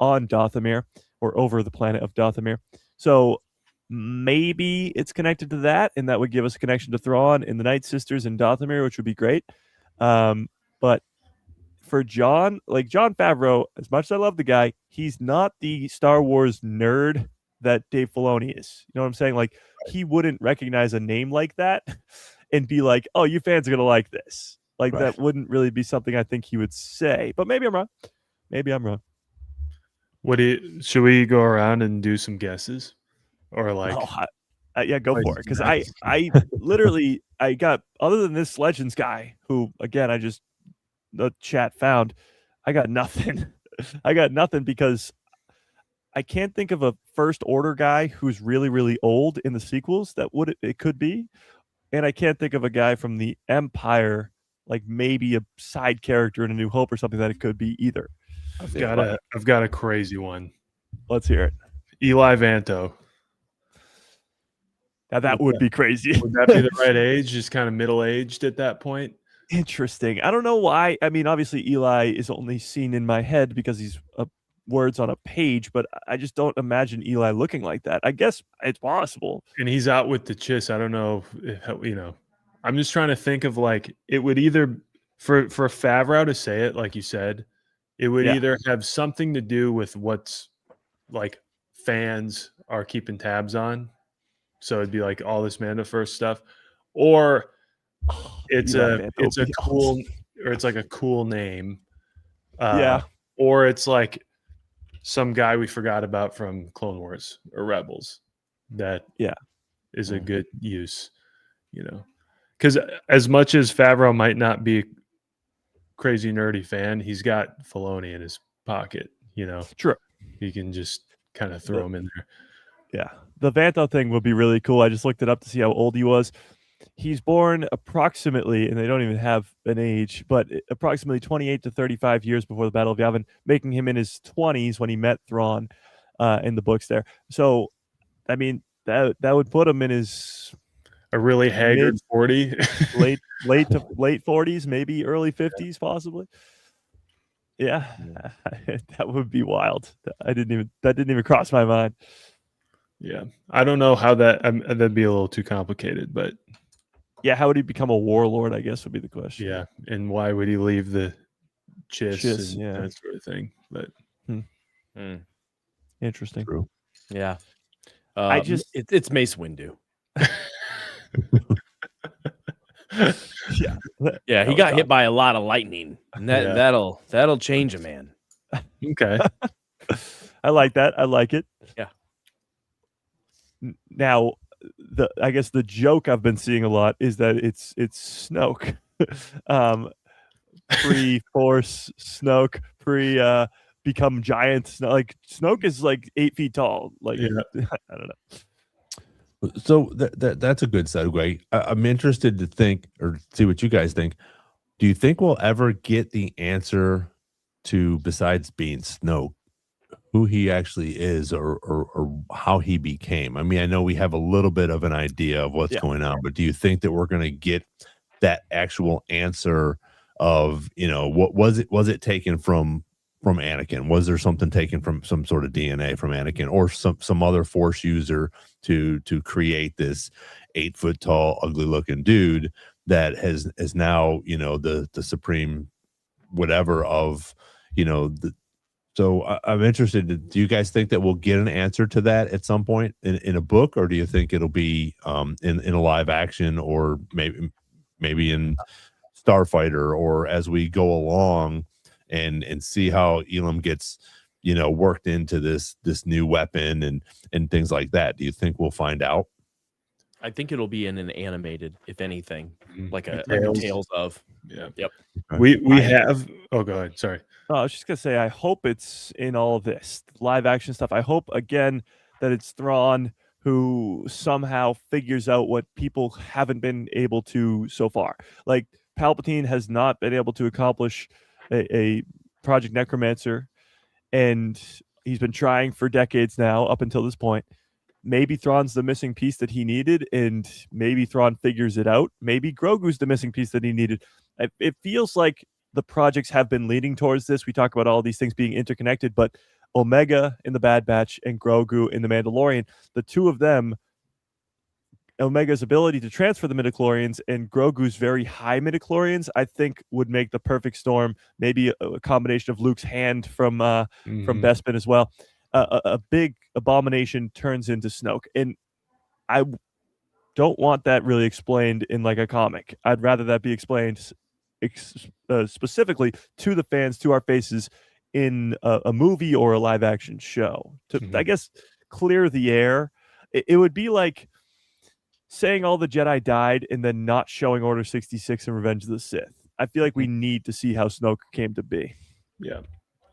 on Dathomir, or over the planet of Dathomir. So maybe it's connected to that, and that would give us a connection to Thrawn and the Night Sisters in Dathomir, which would be great. But for Jon Favreau, as much as I love the guy, he's not the Star Wars nerd that Dave Filoni is. You know what I'm saying? Like, he wouldn't recognize a name like that and be like, "Oh, you fans are gonna like this." Like, that wouldn't really be something I think he would say. But maybe I'm wrong. Should we go around and do some guesses, or like? Oh, yeah, go for it. Because I literally I got, other than this Legends guy who again the chat found, I got nothing. I got nothing because I can't think of a First Order guy who's really, really old in the sequels that it could be. And I can't think of a guy from the Empire, like maybe a side character in A New Hope or something, that it could be either. I've got a crazy one. Let's hear it. Eli Vanto. Now that would be crazy. Would that be the right age? Just kind of middle-aged at that point? Interesting. I don't know why. I mean, obviously Eli is only seen in my head because he's words on a page, but I just don't imagine Eli looking like that. I guess it's possible. And he's out with the chiss. I don't know if, I'm just trying to think of, like, it would either, for Favreau to say it, like you said, it would either have something to do with what's, like, fans are keeping tabs on. So it'd be like all this Mandoverse stuff, or it's cool, or it's like a cool name. Or it's like some guy we forgot about from Clone Wars or Rebels that is a good use, because as much as Favreau might not be a crazy nerdy fan, he's got Filoni in his pocket, True. He can just kind of throw him in there. Yeah. The Vanto thing would be really cool. I just looked it up to see how old he was. He's born approximately, and they don't even have an age, but approximately 28 to 35 years before the Battle of Yavin, making him in his 20s when he met Thrawn in the books there. So, I mean, that would put him in his a really haggard 40, late 40s, maybe early 50s, possibly. Yeah, that would be wild. That didn't even cross my mind. Yeah, I don't know how that'd be a little too complicated, but yeah, how would he become a warlord, I guess, would be the question. Yeah, and why would he leave the chiss and that sort of thing? But interesting. True. Yeah, it's Mace Windu. Yeah, he got hit by a lot of lightning, and that'll change a man. Okay, I like that. I like it. Yeah. Now, I guess the joke I've been seeing a lot is that it's Snoke, pre-Force Snoke, become giant. Like Snoke is like 8 feet tall. Like I don't know. So that's a good segue. I'm interested to think or see what you guys think. Do you think we'll ever get the answer to, besides being Snoke, who he actually is or how he became? I mean, I know we have a little bit of an idea of what's going on, but do you think that we're going to get that actual answer of, what was it taken from Anakin? Was there something taken from some sort of DNA from Anakin or some other Force user to create this 8 foot tall, ugly looking dude that has now, the supreme whatever of, So I'm interested. Do you guys think that we'll get an answer to that at some point in a book, or do you think it'll be in a live action, or maybe in Starfighter, or as we go along and see how Elam gets worked into this new weapon and things like that? Do you think we'll find out? I think it'll be in an animated, if anything, like a Tales of. Yeah. Yep. We have. Oh, go ahead. Sorry. I was just gonna say, I hope it's in all of this live action stuff. I hope again that it's Thrawn who somehow figures out what people haven't been able to so far. Like Palpatine has not been able to accomplish a Project Necromancer, and he's been trying for decades now up until this point. Maybe Thrawn's the missing piece that he needed, and maybe Thrawn figures it out. Maybe Grogu's the missing piece that he needed. It feels like the projects have been leading towards this. We talk about all these things being interconnected, but Omega in the Bad Batch and Grogu in the Mandalorian, the two of them, Omega's ability to transfer the midichlorians and Grogu's very high midichlorians, I think would make the perfect storm. Maybe a combination of Luke's hand from Bespin as well. A big abomination turns into Snoke, and I don't want that really explained in like a comic. I'd rather that be explained specifically to the fans, to our faces, in a movie or a live action show to, Mhm. I guess, clear the air. It would be like saying all the Jedi died and then not showing Order 66 and Revenge of the Sith. I feel like we need to see how Snoke came to be. Yeah.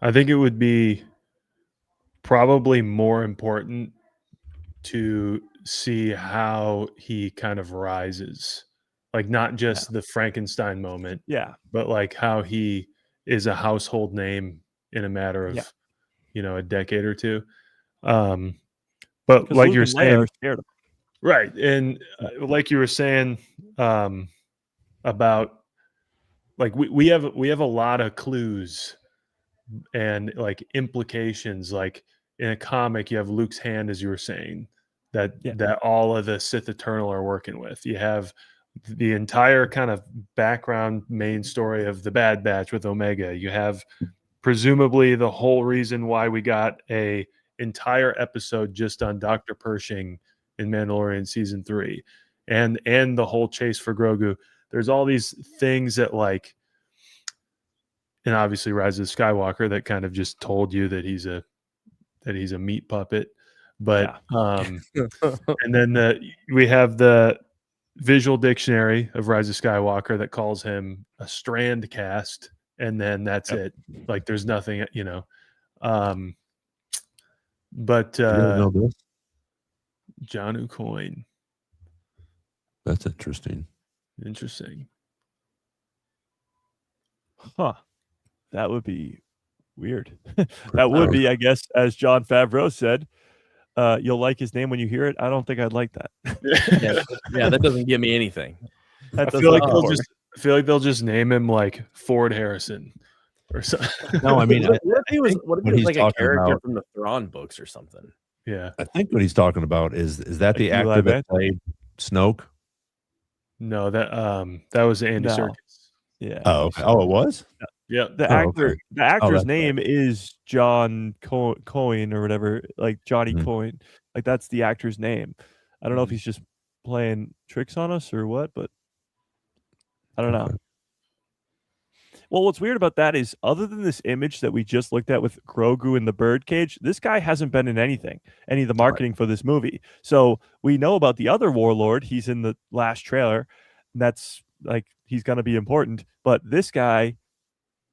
I think it would be probably more important to see how he kind of rises. Like not just the Frankenstein moment, Yeah. but like how he is a household name in a matter of, Yeah. a decade or two. But Because like Luke you're and Leia saying, are scared of right. And like you were saying about like we have a lot of clues and like implications. Like in a comic, you have Luke's hand, as you were saying, that all of the Sith Eternal are working with. You have the entire kind of background main story of the Bad Batch with Omega. You have presumably the whole reason why we got a entire episode just on Dr. Pershing in Mandalorian season 3, and the whole chase for Grogu. There's all these things that like, and obviously Rise of Skywalker that kind of just told you that he's a meat puppet. But and then we have the visual dictionary of Rise of Skywalker that calls him a strand cast, and then that's it. Like there's nothing, but You guys know this? John Coin. That's interesting. Interesting. Huh. That would be weird. That would be, I guess, as Jon Favreau said, you'll like his name when you hear it. I don't think I'd like that. Yeah, that doesn't give me anything. I feel like they'll just name him like Ford Harrison or something. No, I mean, what if he was like a character about, from the Thrawn books or something? Yeah, I think what he's talking about is that the actor that played Snoke? No, that was Andy Serkis. Yeah. Oh, okay. Oh, it was. Yeah. The actor's name is John Coyne or whatever, like Johnny Coyne. Like that's the actor's name. I don't know if he's just playing tricks on us or what, but I don't know. Well, what's weird about that is, other than this image that we just looked at with Grogu in the birdcage, this guy hasn't been in any of the marketing for this movie. So we know about the other warlord. He's in the last trailer. That's like, he's going to be important. But this guy,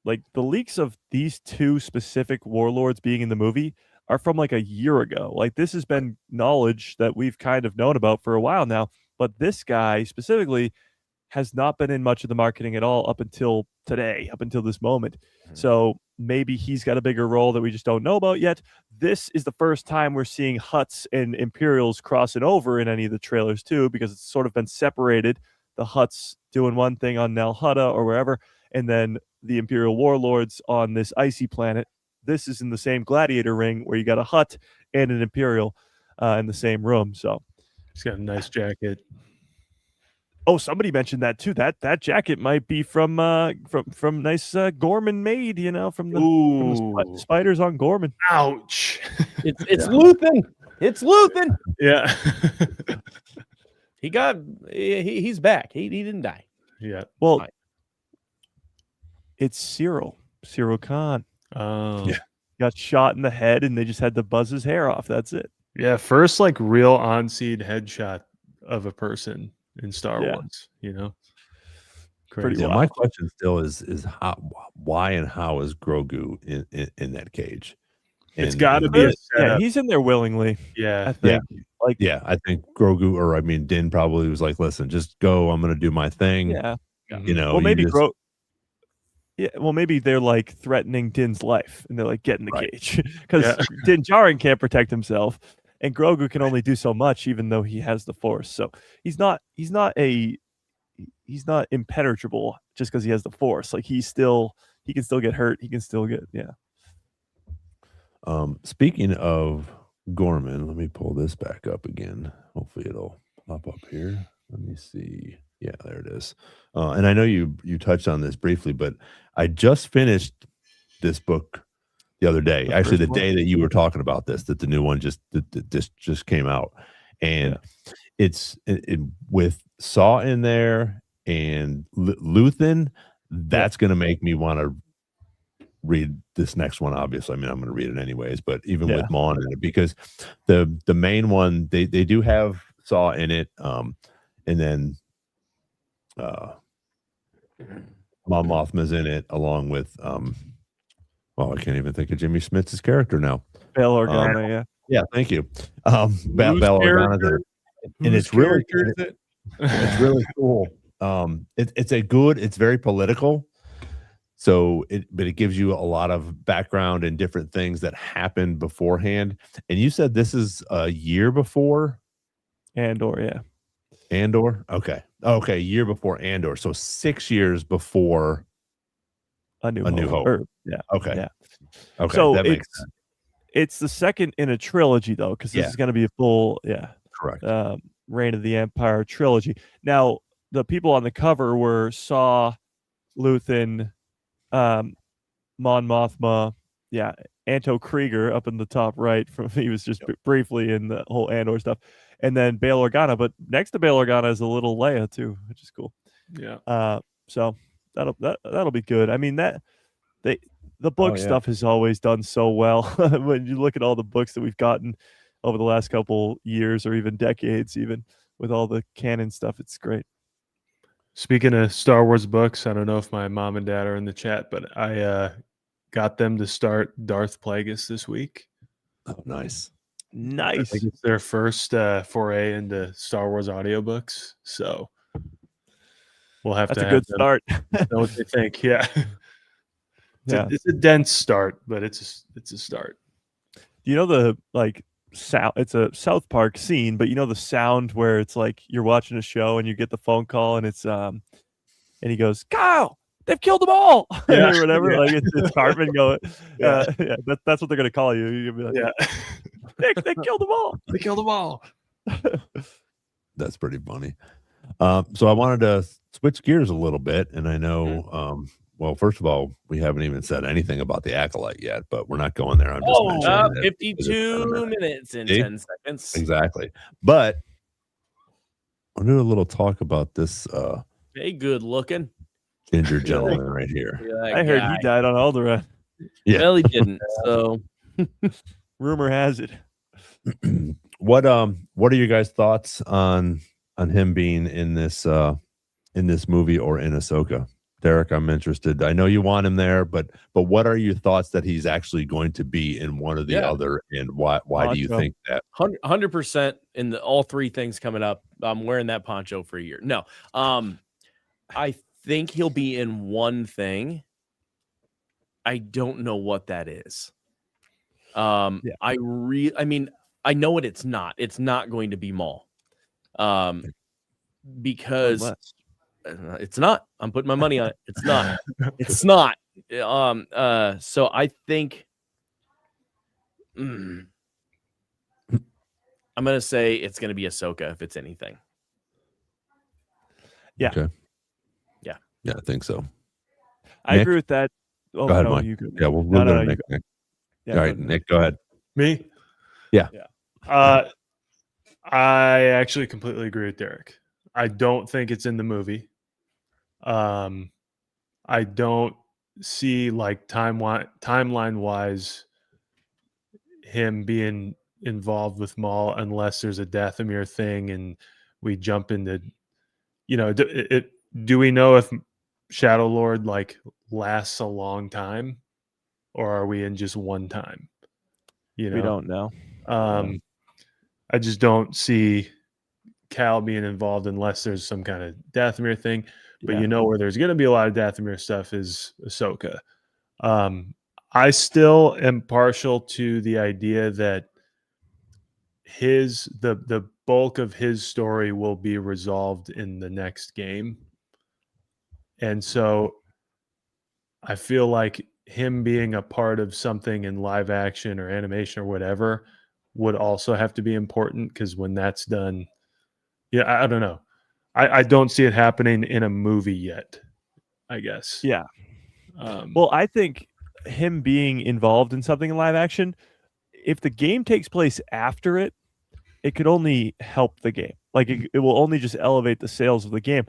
like the leaks of these two specific warlords being in the movie are from like a year ago. Like this has been knowledge that we've kind of known about for a while now. But this guy specifically has not been in much of the marketing at all up until today, up until this moment. So maybe he's got a bigger role that we just don't know about yet. This is the first time we're seeing Hutts and Imperials crossing over in any of the trailers too, because it's sort of been separated. The Hutts doing one thing on Nal Hutta or wherever, and then the Imperial warlords on this icy planet. This is in the same gladiator ring where you got a Hutt and an Imperial in the same room. So he's got a nice jacket. Oh, somebody mentioned that too. That jacket might be from nice Gorman made, from the spiders on Gorman. Ouch! It's Luthen. It's Luthen. Yeah. He's back. He didn't die. Yeah. Well, it's Cyril Khan. Oh. Yeah. Got shot in the head, and they just had to buzz his hair off. That's it. Yeah. First, like real on-seed headshot of a person in Star Wars, Pretty wild. My question still is why and how is Grogu in that cage? It's got to be a setup. He's in there willingly. Yeah, I think. I think Grogu, or Din probably was like, "Listen, just go. I'm going to do my thing." Yeah, Well, maybe maybe they're like threatening Din's life, and they're like, "Get in the cage," because Din Djarin can't protect himself. And Grogu can only do so much, even though he has the Force. So he's not impenetrable just because he has the Force. Like he can still get hurt. He can still get Speaking of Gorman, let me pull this back up again. Hopefully it'll pop up here. Let me see. Yeah, there it is. And I know you touched on this briefly, but I just finished this book the other day. Actually, the day that you were talking about this, that the new one just came out, and it's with Saw in there and Luthen. That's going to make me want to read this next one. Obviously, I mean, I'm going to read it anyways. But even Yeah. with Maul in it, because the main one they do have Saw in it, and then Mon Mothma's in it along with well, I can't even think of Jimmy Smith's character now. Bail Organa, Yeah, thank you. Bail Organa's in it. And it's really it's really cool. It's very political. So but it gives you a lot of background and different things that happened beforehand. And you said this is a year before Andor, Andor? Okay. Okay, year before Andor. So 6 years before A New Hope. Or, yeah. Okay. Yeah. Okay. So that makes sense. it's the second in a trilogy, though, because this is going to be a full, Correct. Reign of the Empire trilogy. Now, the people on the cover were Saw, Luthen, Mon Mothma, Anto Krieger up in the top right. He was just briefly in the whole Andor stuff, and then Bail Organa. But next to Bail Organa is a little Leia too, which is cool. Yeah. So that'll be good. I mean the book stuff has always done so well. When you look at all the books that we've gotten over the last couple years or even decades, even with all the canon stuff, it's great. Speaking of Star Wars books, I don't know if my mom and dad are in the chat, but I got them to start Darth Plagueis this week. Oh, nice. I think it's their first foray into Star Wars audiobooks. So we'll have That's to a good start. know what they think. Yeah. It's a dense start, but it's a start. You know the sound, it's a South Park scene, but you know the sound where it's like you're watching a show and you get the phone call and it's and he goes, "Kyle, they've killed them all," or whatever. Like it's Cartman going, that's what they're gonna call you. You'll be like, Nick, they killed them all. They killed them all. That's pretty funny. So I wanted to switch gears a little bit, and I know well, first of all, we haven't even said anything about the Acolyte yet, but we're not going there. I'm just mentioning 52 minutes and 10 seconds. Exactly. But I'll do a little talk about this Hey, good looking ginger gentleman right here. I heard he died on Alderaan. Yeah. Well, he didn't. So rumor has it. What are your guys' thoughts on him being in this movie or in Ahsoka? Derek, I'm interested. I know you want him there, but what are your thoughts that he's actually going to be in one or the other, and why do you think that? 100% in all three things coming up. I'm wearing that poncho for a year. No, I think he'll be in one thing. I don't know what that is. I mean, I know what it's not. It's not going to be Maul. Because it's not. I'm putting my money on it. It's not. It's not. So I think I'm gonna say it's gonna be Ahsoka if it's anything. Yeah. Okay. Yeah. Yeah, I think so. I agree with that. Oh, go ahead, no, Mike. you go. Yeah, we'll go to Nick. Yeah, all right, Nick, go ahead. Me? Yeah. I actually completely agree with Derek. I don't think it's in the movie. I don't see timeline wise him being involved with Maul unless there's a Dathomir thing and we jump into, do we know if Shadow Lord lasts a long time, or are we in just one time? We don't know. I just don't see Cal being involved unless there's some kind of Dathomir thing. But where there's going to be a lot of Dathomir stuff is Ahsoka. I still am partial to the idea that the bulk of his story will be resolved in the next game. And so I feel like him being a part of something in live action or animation or whatever would also have to be important, because when that's done, I don't know. I don't see it happening in a movie yet, I guess. Yeah. Well, I think him being involved in something in live action, if the game takes place after it, it could only help the game. Like it will only just elevate the sales of the game.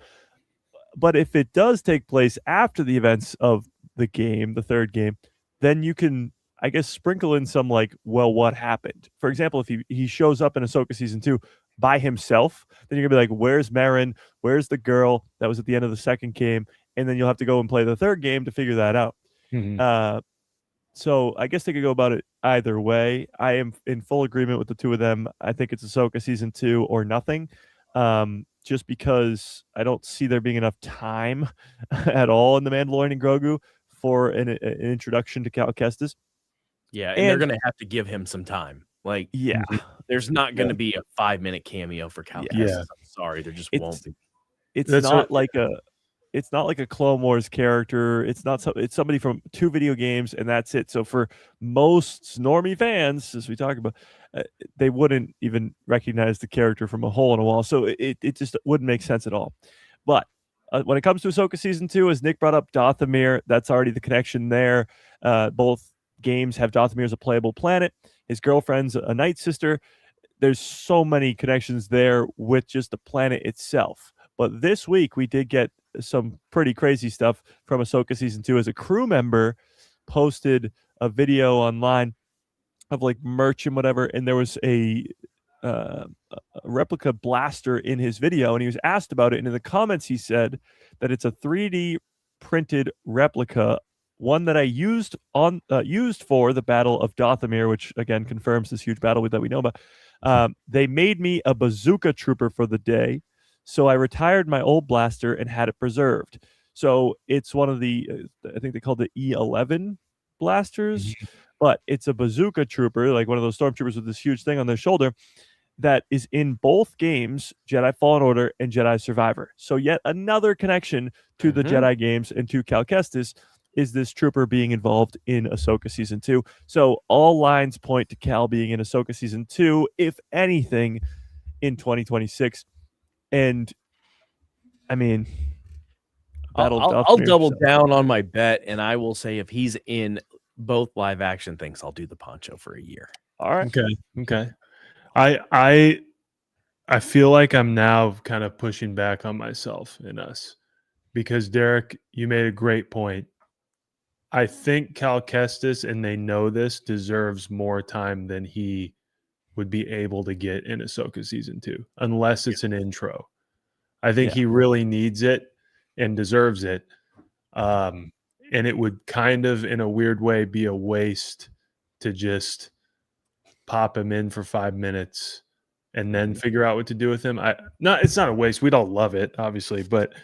But if it does take place after the events of the game, the third game, then you can, I guess, sprinkle in some like, well, what happened? For example, if he shows up in Ahsoka season 2 by himself, then you're gonna be like, where's Marin? Where's the girl that was at the end of the second game? And then you'll have to go and play the third game to figure that out. So I guess they could go about it either way. I am in full agreement with the two of them. I think it's Ahsoka season 2 or nothing. Just because I don't see there being enough time at all in the Mandalorian and Grogu for an introduction to Cal Kestis. Yeah, and they're going to have to give him some time. Like, yeah, there's not going to be a 5-minute cameo for Cal Kestis. I'm sorry, there just won't be. It's not like a Clone Wars character. It's somebody from 2 video games, and that's it. So for most normie fans, as we talk about, they wouldn't even recognize the character from a hole in a wall. So it just wouldn't make sense at all. But when it comes to Ahsoka season 2, as Nick brought up, Dothamir, that's already the connection there. Both games have Dothamir as a playable planet. His girlfriend's a Night Sister. There's so many connections there with just the planet itself. But this week we did get some pretty crazy stuff from Ahsoka season 2 as a crew member posted a video online of like merch and whatever, and there was a replica blaster in his video, and he was asked about it, and in the comments he said that it's a 3D printed replica, one that I used for the Battle of Dothamir, which again confirms this huge battle that we know about. They made me a bazooka trooper for the day, so I retired my old blaster and had it preserved. So it's one of the, I think they called it E11 blasters, but it's a bazooka trooper, like one of those stormtroopers with this huge thing on their shoulder that is in both games, Jedi Fallen Order and Jedi Survivor. So yet another connection to the Jedi games and to Cal Kestis is this trooper being involved in Ahsoka season 2. So all lines point to Cal being in Ahsoka season 2, if anything, in 2026. And I mean, I'll double down on my bet, and I will say if he's in both live action things, I'll do the poncho for a year. All right. Okay. I feel like I'm now kind of pushing back on myself and us, because Derek, you made a great point. I think Cal Kestis, and they know this, deserves more time than he would be able to get in Ahsoka season 2, unless it's an intro. I think he really needs it and deserves it. And it would kind of, in a weird way, be a waste to just pop him in for 5 minutes and then figure out what to do with him. It's not a waste. We'd all love it, obviously, but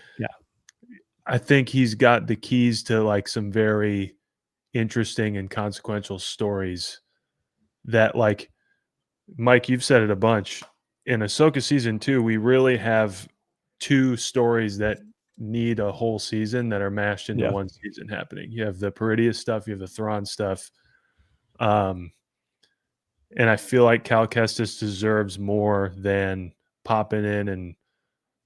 I think he's got the keys to like some very interesting and consequential stories that, like, Mike, you've said it a bunch. In Ahsoka season 2, we really have 2 stories that need a whole season that are mashed into one season happening. You have the Peridia stuff, you have the Thrawn stuff. And I feel like Cal Kestis deserves more than popping in and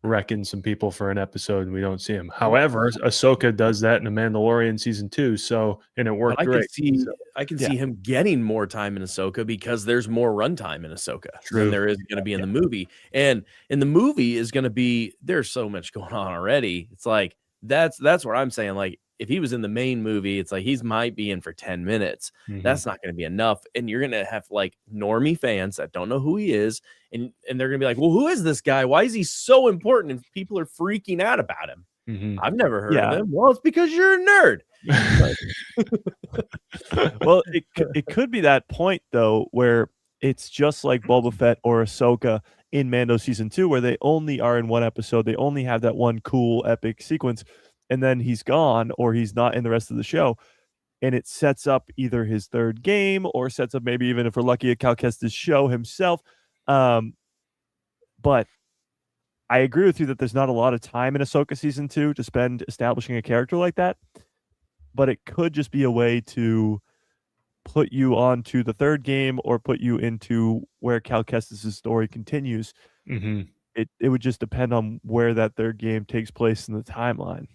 wrecking some people for an episode and we don't see him. However, Ahsoka does that in The Mandalorian season 2, and it worked great. I can see him getting more time in Ahsoka because there's more runtime in Ahsoka than there is going to be in the movie. And in the movie is going to be, there's so much going on already. It's like, that's what I'm saying. Like, if he was in the main movie, it's like he's might be in for 10 minutes. That's not going to be enough. And you're going to have like normie fans that don't know who he is. And they're going to be like, well, who is this guy? Why is he so important? And people are freaking out about him. I've never heard of him. Well, it's because you're a nerd. Well, it could be that point, though, where it's just like Boba Fett or Ahsoka in Mando season 2, where they only are in one episode. They only have that one cool epic sequence, and then he's gone or he's not in the rest of the show. And it sets up either his third game or sets up maybe even, if we're lucky, a Cal Kestis show himself. But I agree with you that there's not a lot of time in Ahsoka season 2 to spend establishing a character like that. But it could just be a way to put you onto the third game or put you into where Cal Kestis' story continues. It would just depend on where that third game takes place in the timeline.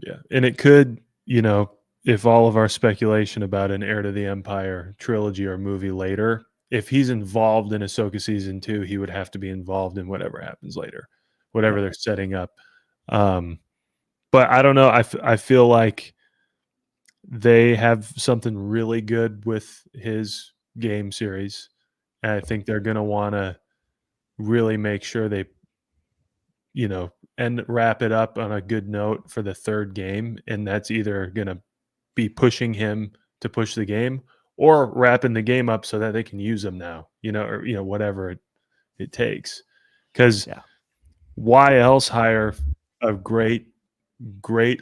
Yeah, and it could, if all of our speculation about an Heir to the Empire trilogy or movie later, if he's involved in Ahsoka season 2, he would have to be involved in whatever happens later, whatever they're setting up. But I don't know. I feel like they have something really good with his game series. And I think they're going to want to really make sure they, and wrap it up on a good note for the third game. And that's either going to be pushing him to push the game or wrapping the game up so that they can use him now, or, whatever it takes. Because why else hire a great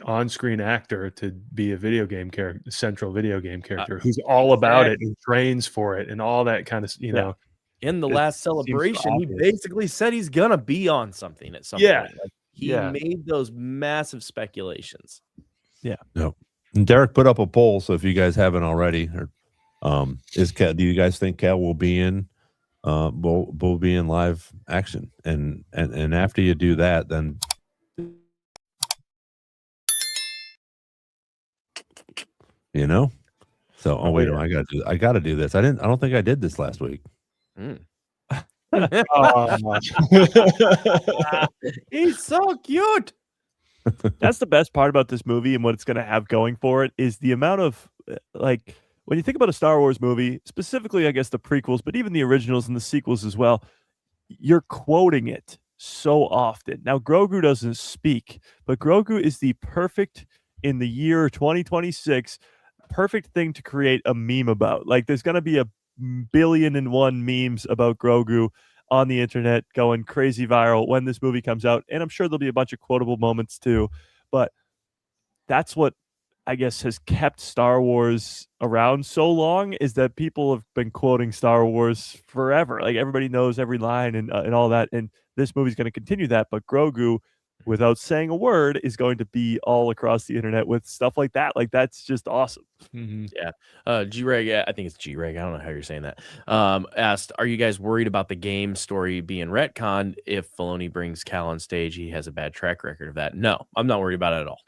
on-screen actor to be a video game character, central video game character who's all about it and trains for it and all that kind of, In the last celebration, he basically said he's gonna be on something at some point. Like he made those massive speculations. Yeah. No. And Derek put up a poll, so if you guys haven't already, do you guys think Cal will be in will be in live action? And after you do that, then So wait, I gotta do this. I don't think I did this last week. He's so cute. That's the best part about this movie and what it's going to have going for it is the amount of like when you think about a Star Wars movie, specifically, I guess the prequels, but even the originals and the sequels as well, you're quoting it so often. Now, Grogu doesn't speak, but Grogu is the perfect in the year 2026, perfect thing to create a meme about. Like there's going to be a 1,000,000,001 memes about Grogu on the internet going crazy viral when this movie comes out. And I'm sure there'll be a bunch of quotable moments too. But that's what I guess has kept Star Wars around so long is that people have been quoting Star Wars forever. Like everybody knows every line and all that. And this movie's going to continue that. But Grogu, without saying a word, is going to be all across the internet with stuff like that. Like that's just awesome. Mm-hmm. Yeah. G-Reg, I think it's G-Reg. I don't know how you're saying that. Asked, are you guys worried about the game story being retconned if Filoni brings Cal on stage? He has a bad track record of that. No, I'm not worried about it at all.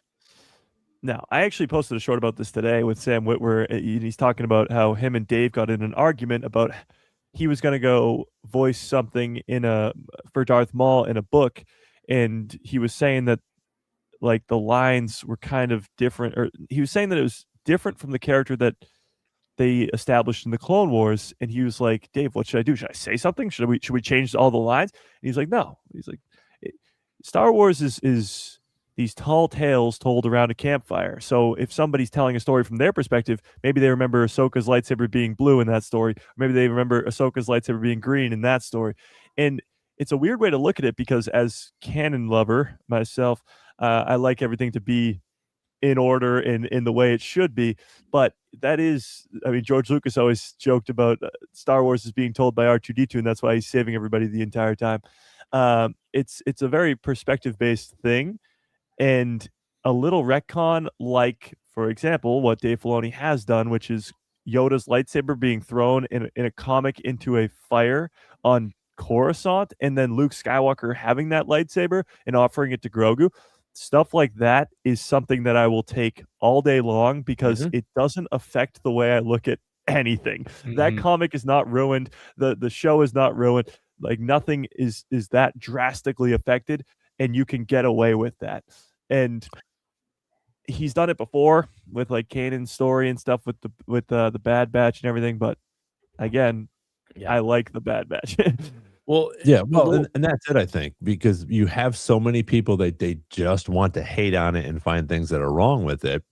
No, I actually posted a short about this today with Sam Witwer. He's talking about how him and Dave got in an argument about he was going to go voice something for Darth Maul in a book. And he was saying that like the lines were kind of different, or he was saying that it was different from the character that they established in the Clone Wars. And he was like, Dave, what should I do? Should I say something? Should we change all the lines? And he's like, no. He's like, Star Wars is these tall tales told around a campfire. So if somebody's telling a story from their perspective, maybe they remember Ahsoka's lightsaber being blue in that story. Maybe they remember Ahsoka's lightsaber being green in that story. And it's a weird way to look at it because as canon lover myself, I like everything to be in order and in the way it should be. But that is, I mean, George Lucas always joked about Star Wars is being told by R2-D2, and that's why he's saving everybody the entire time. It's a very perspective-based thing. And a little retcon, like, for example, what Dave Filoni has done, which is Yoda's lightsaber being thrown in a comic into a fire on Coruscant, and then Luke Skywalker having that lightsaber and offering it to Grogu. Stuff like that is something that I will take all day long because it doesn't affect the way I look at anything. That comic is not ruined. The show is not ruined. Like nothing is that drastically affected, and you can get away with that. And he's done it before with like Kanan's story and stuff with the Bad Batch and everything. But again, I like the Bad Batch. Well, yeah, well, and that's it, I think, because you have so many people that they just want to hate on it and find things that are wrong with it.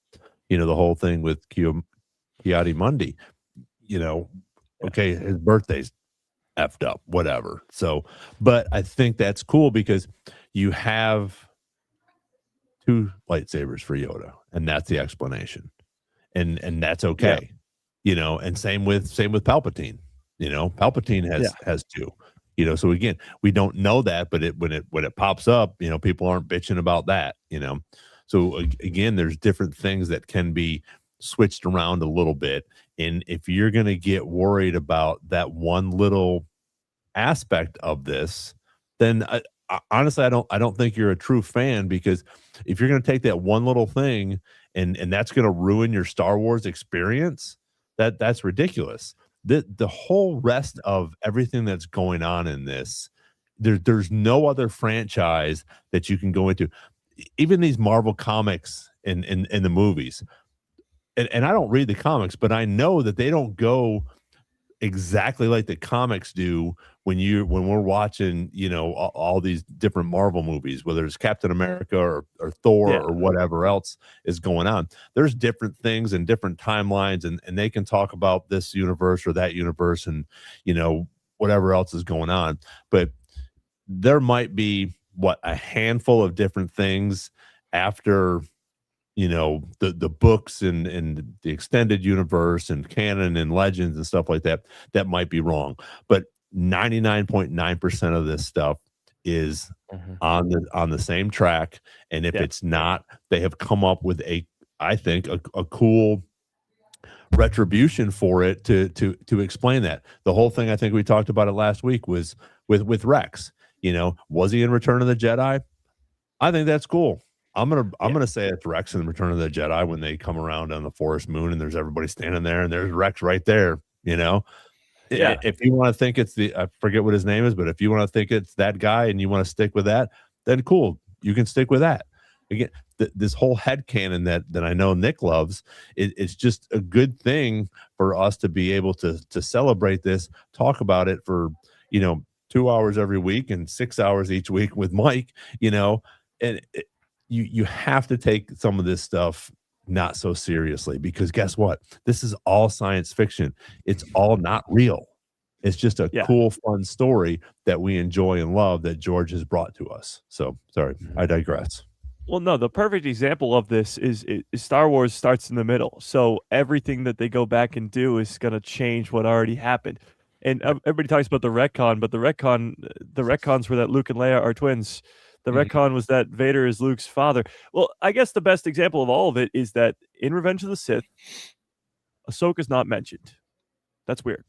The whole thing with Ki-Adi-Mundi, okay, his birthday's effed up, whatever. So, but I think that's cool because you have 2 lightsabers for Yoda, and that's the explanation, and that's okay, and same with Palpatine. Palpatine has 2. So again, we don't know that, but when it pops up, people aren't bitching about that, So again, there's different things that can be switched around a little bit. And if you're going to get worried about that one little aspect of this, then honestly, I don't think you're a true fan, because if you're going to take that one little thing and that's going to ruin your Star Wars experience, that's ridiculous. The whole rest of everything that's going on in this, there's no other franchise that you can go into. Even these Marvel comics in the movies, and I don't read the comics, but I know that they don't go exactly like the comics do when we're watching, all these different Marvel movies, whether it's Captain America or Thor Yeah. or whatever else is going on. There's different things and different timelines, and they can talk about this universe or that universe and whatever else is going on. But there might be a handful of different things after the books and the extended universe and canon and legends and stuff like that might be wrong, but 99.9% of this stuff is on the same track. And if it's not, they have come up with I think a cool retribution for it to explain that. The whole thing, I think we talked about it last week, was with Rex. Was he in Return of the Jedi? I think that's cool. I'm gonna say it's Rex in Return of the Jedi when they come around on the forest moon and there's everybody standing there and there's Rex right there. Yeah. If you want to think it's I forget what his name is, but if you want to think it's that guy and you want to stick with that, then cool, you can stick with that. Again, this whole headcanon that I know Nick loves, it's just a good thing for us to be able to celebrate this, talk about it for 2 hours every week and 6 hours each week with Mike, and you have to take some of this stuff not so seriously, because guess what? This is all science fiction. It's all not real. It's just a cool, fun story that we enjoy and love that George has brought to us. So, sorry, I digress. Well, no, the perfect example of this is Star Wars starts in the middle. So everything that they go back and do is going to change what already happened. And everybody talks about the retcon, but the retcons were that Luke and Leia are twins. The retcon was that Vader is Luke's father. Well, I guess the best example of all of it is that in Revenge of the Sith, Ahsoka's not mentioned. That's weird.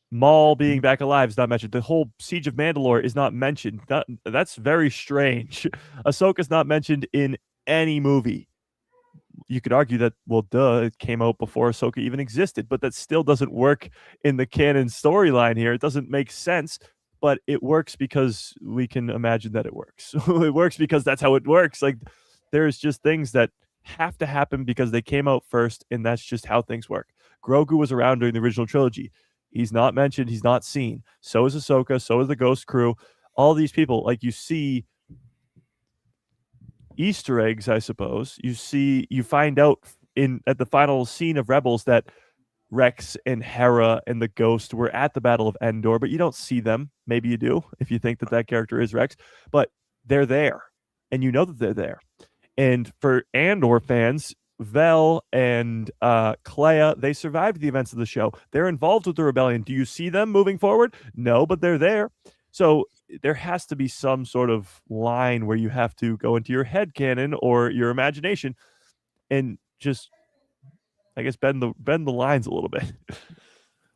Maul being back alive is not mentioned. The whole Siege of Mandalore is not mentioned. That's very strange. Ahsoka's not mentioned in any movie. You could argue that, well, duh, it came out before Ahsoka even existed, but that still doesn't work in the canon storyline here. It doesn't make sense, but it works because we can imagine that it works. It works because that's how it works. Like, there's just things that have to happen because they came out first, and that's just how things work. Grogu was around during the original trilogy. He's not mentioned. He's not seen. So is Ahsoka. So is the Ghost Crew. All these people, like, you see Easter eggs, I suppose. You find out at the final scene of Rebels that Rex and Hera and the Ghost were at the Battle of Endor, but you don't see them. Maybe you do if you think that character is Rex, but they're there, and you know that they're there. And for Andor fans, Vel and Clea, they survived the events of the show. They're involved with the rebellion. Do you see them moving forward? No, but they're there. So there has to be some sort of line where you have to go into your headcanon or your imagination and just, I guess, bend the lines a little bit.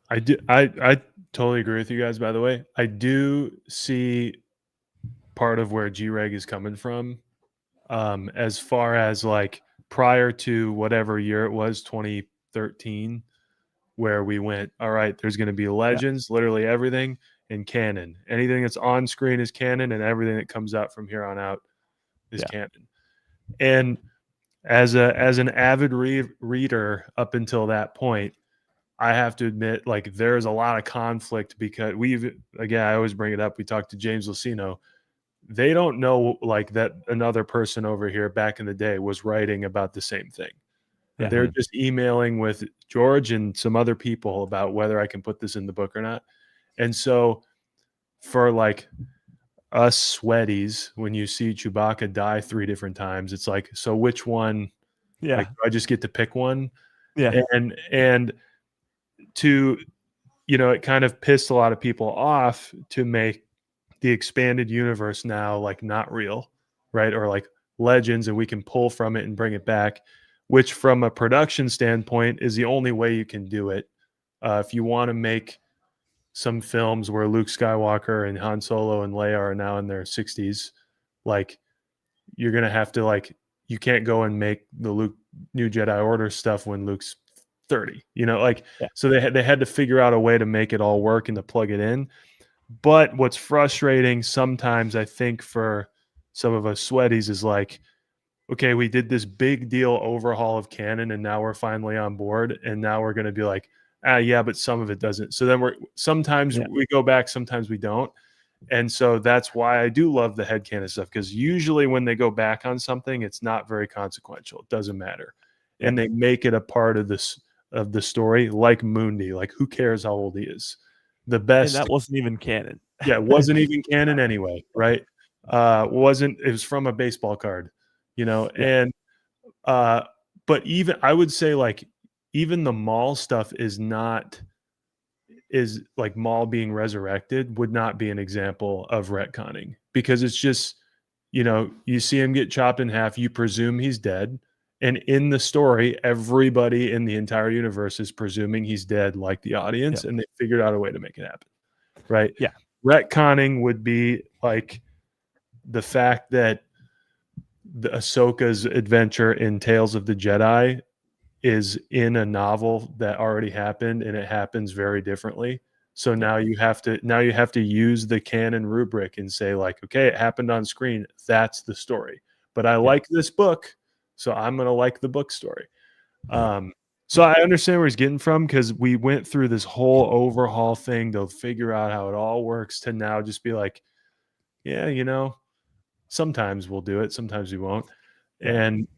I totally agree with you guys, by the way. I do see part of where G-Reg is coming from, as far as like prior to whatever year it was, 2013, where we went, all right, there's going to be legends, literally everything, and canon. Anything that's on screen is canon, and everything that comes out from here on out is canon. And as an avid reader up until that point, I have to admit, like, there's a lot of conflict because I always bring it up. We talked to James Lucino. They don't know, like, that another person over here back in the day was writing about the same thing. Yeah. They're just emailing with George and some other people about whether I can put this in the book or not. And so for like us sweaties, when you see Chewbacca die 3 different times, it's like, so which one? Yeah. Like, do I just get to pick one? Yeah. And to, it kind of pissed a lot of people off to make the expanded universe now like not real, right? Or like legends, and we can pull from it and bring it back, which from a production standpoint is the only way you can do it. If you want to make some films where Luke Skywalker and Han Solo and Leia are now in their 60s, like, you're going to have to, like, you can't go and make the Luke New Jedi Order stuff when Luke's 30, so they had to figure out a way to make it all work and to plug it in. But what's frustrating sometimes, I think, for some of us sweaties is like, okay, we did this big deal overhaul of canon, and now we're finally on board, and now we're going to be like, yeah, but some of it doesn't. So then sometimes we go back, sometimes we don't. And so that's why I do love the headcanon stuff, because usually when they go back on something, it's not very consequential. It doesn't matter. Yeah. And they make it a part of the story, like Mundi. Like, who cares how old he is? The best. And that wasn't even canon. Yeah, it wasn't even canon anyway, right? It was from a baseball card, and but even I would say, like, even the Maul stuff is like Maul being resurrected would not be an example of retconning, because it's just, you see him get chopped in half, you presume he's dead. And in the story, everybody in the entire universe is presuming he's dead, like the audience, and they figured out a way to make it happen. Right? Yeah. Retconning would be like the fact that the Ahsoka's adventure in Tales of the Jedi is in a novel that already happened, and it happens very differently. So now you have to use the canon rubric and say, like, okay, it happened on screen. That's the story. But I like this book, so I'm going to like the book story. So I understand where he's getting from, because we went through this whole overhaul thing to figure out how it all works, to now just be like, yeah, sometimes we'll do it, sometimes we won't. And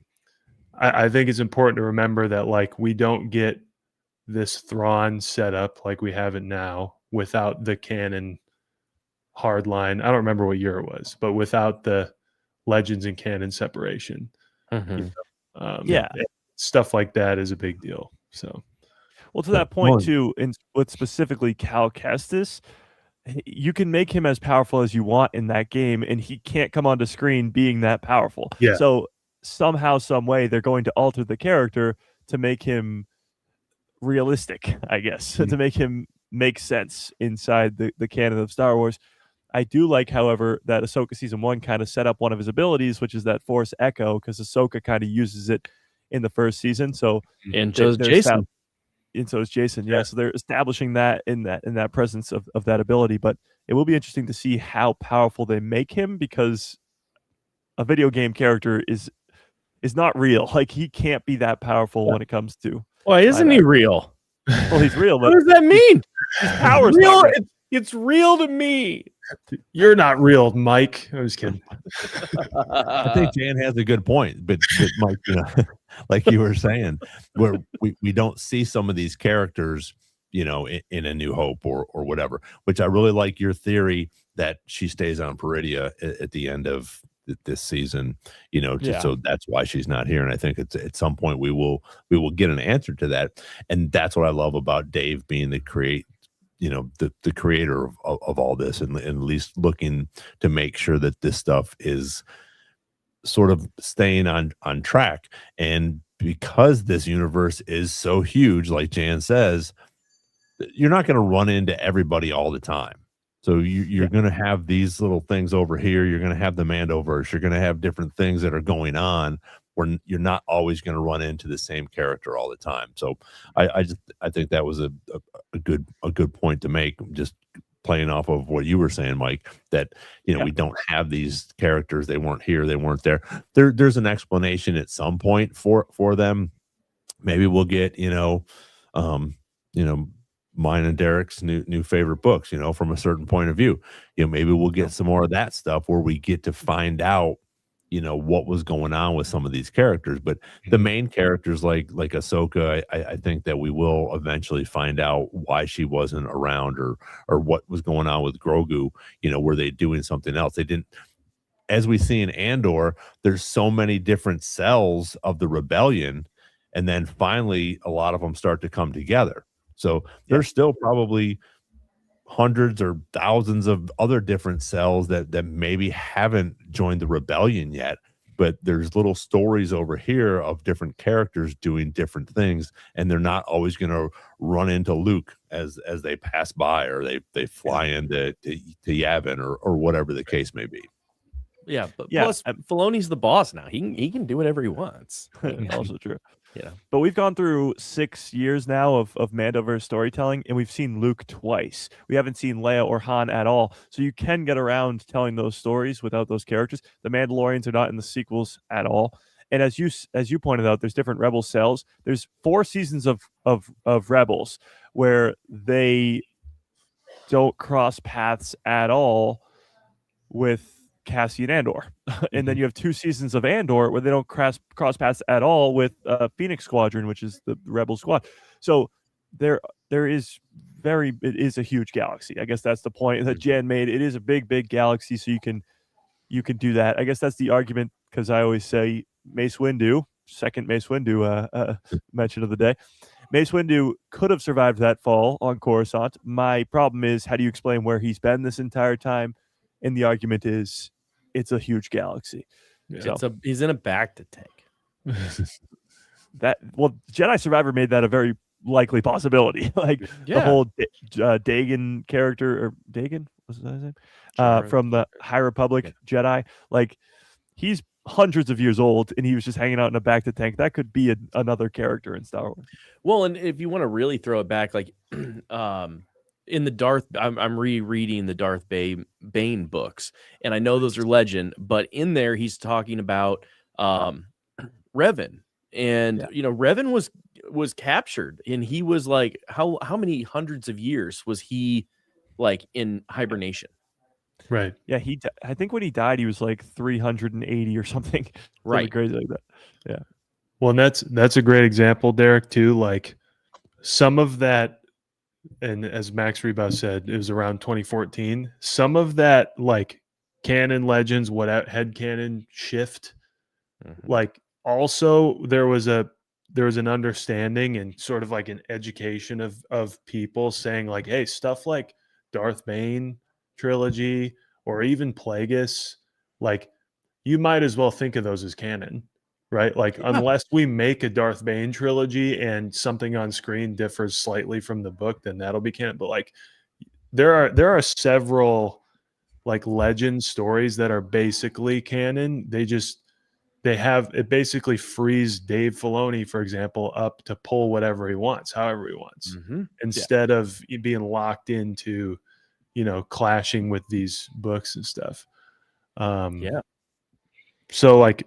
I think it's important to remember that, like, we don't get this Thrawn set up like we have it now without the canon hard line. I don't remember what year it was, but without the Legends and canon separation. Stuff like that is a big deal. So, well, to that point too, with specifically Cal Kestis, you can make him as powerful as you want in that game, and he can't come onto screen being that powerful. Yeah. So somehow, some way, they're going to alter the character to make him realistic, I guess, to make him make sense inside the canon of Star Wars. I do like, however, that Ahsoka Season 1 kind of set up one of his abilities, which is that Force Echo, because Ahsoka kind of uses it in the first season. So and so is Jason. And so is Jason. Yeah. So they're establishing that in that presence of that ability. But it will be interesting to see how powerful they make him, because a video game character is not real. Like, he can't be that powerful when it comes to. Well, isn't he real? Well, he's real. But what does that mean? His power's real. not real. It's real to me. You're not real, Mike. I was kidding. I think Jan has a good point, but Mike, like you were saying, where we don't see some of these characters, in A New Hope or whatever. Which I really like your theory that she stays on Peridia at the end of this season. So that's why she's not here. And I think it's at some point we will get an answer to that. And that's what I love about Dave being the creator of all this, and at least looking to make sure that this stuff is sort of staying on track. And because this universe is so huge, like Jan says, you're not going to run into everybody all the time. So you're going to have these little things over here. You're going to have the Mandoverse. You're going to have different things that are going on, where you're not always going to run into the same character all the time. So I think that was a good point to make, just playing off of what you were saying, Mike, that we don't have these characters. They weren't here. They weren't there. There's an explanation at some point for them. Maybe we'll get mine and Derek's new favorite books, from a certain point of view. Maybe we'll get some more of that stuff where we get to find out what was going on with some of these characters. But the main characters like Ahsoka, I think that we will eventually find out why she wasn't around, or what was going on with Grogu. Were they doing something else? They didn't. As we see in Andor, there's so many different cells of the rebellion, and then finally a lot of them start to come together. So there's still probably hundreds or thousands of other different cells that maybe haven't joined the rebellion yet, but there's little stories over here of different characters doing different things, and they're not always going to run into Luke as they pass by, or they fly into Yavin, or whatever the case may be. Yeah, but plus Filoni's the boss now. He can do whatever he wants. Also true. Yeah. But we've gone through 6 years now of Mandoverse storytelling, and we've seen Luke twice. We haven't seen Leia or Han at all. So you can get around telling those stories without those characters. The Mandalorians are not in the sequels at all. And as you pointed out, there's different Rebel cells. There's 4 seasons of Rebels where they don't cross paths at all with Cassian Andor. And then you have 2 seasons of Andor where they don't cross paths at all with Phoenix Squadron, which is the Rebel squad. So there is it is a huge galaxy. I guess that's the point that Jan made. It is a big galaxy, so you can do that. I guess that's the argument, because I always say Mace Windu, second Mace Windu mention of the day. Mace Windu could have survived that fall on Coruscant. My problem is, how do you explain where he's been this entire time? And the argument is, it's a huge galaxy. Yeah. So, He's in a bacta tank. Jedi Survivor made that a very likely possibility. Like the whole Dagan character, or Dagan, what's his name? From the High Republic Jedi. Like, he's hundreds of years old, and he was just hanging out in a bacta tank. That could be another character in Star Wars. Well, and if you want to really throw it back, like in the Darth, I'm rereading the Darth Bane books, and I know those are legend, but in there he's talking about Revan, and Revan was captured, and he was like, how many hundreds of years was he like in hibernation? Right. Yeah, I think when he died, he was like 380 or something. Right. Crazy like that. Yeah. Well, and that's a great example, Derek, too. Like, some of that, and as Max Reba said, it was around 2014. Some of that, like, canon legends, what head canon shift, like, also there was an understanding and sort of like an education of people saying, like, hey, stuff like Darth Bane trilogy or even Plagueis, like, you might as well think of those as canon, right? Like, unless we make a Darth Bane trilogy and something on screen differs slightly from the book, then that'll be canon. But like, there are several like legend stories that are basically canon. It basically frees Dave Filoni, for example, up to pull whatever he wants, however he wants, instead of being locked into, clashing with these books and stuff. So, like,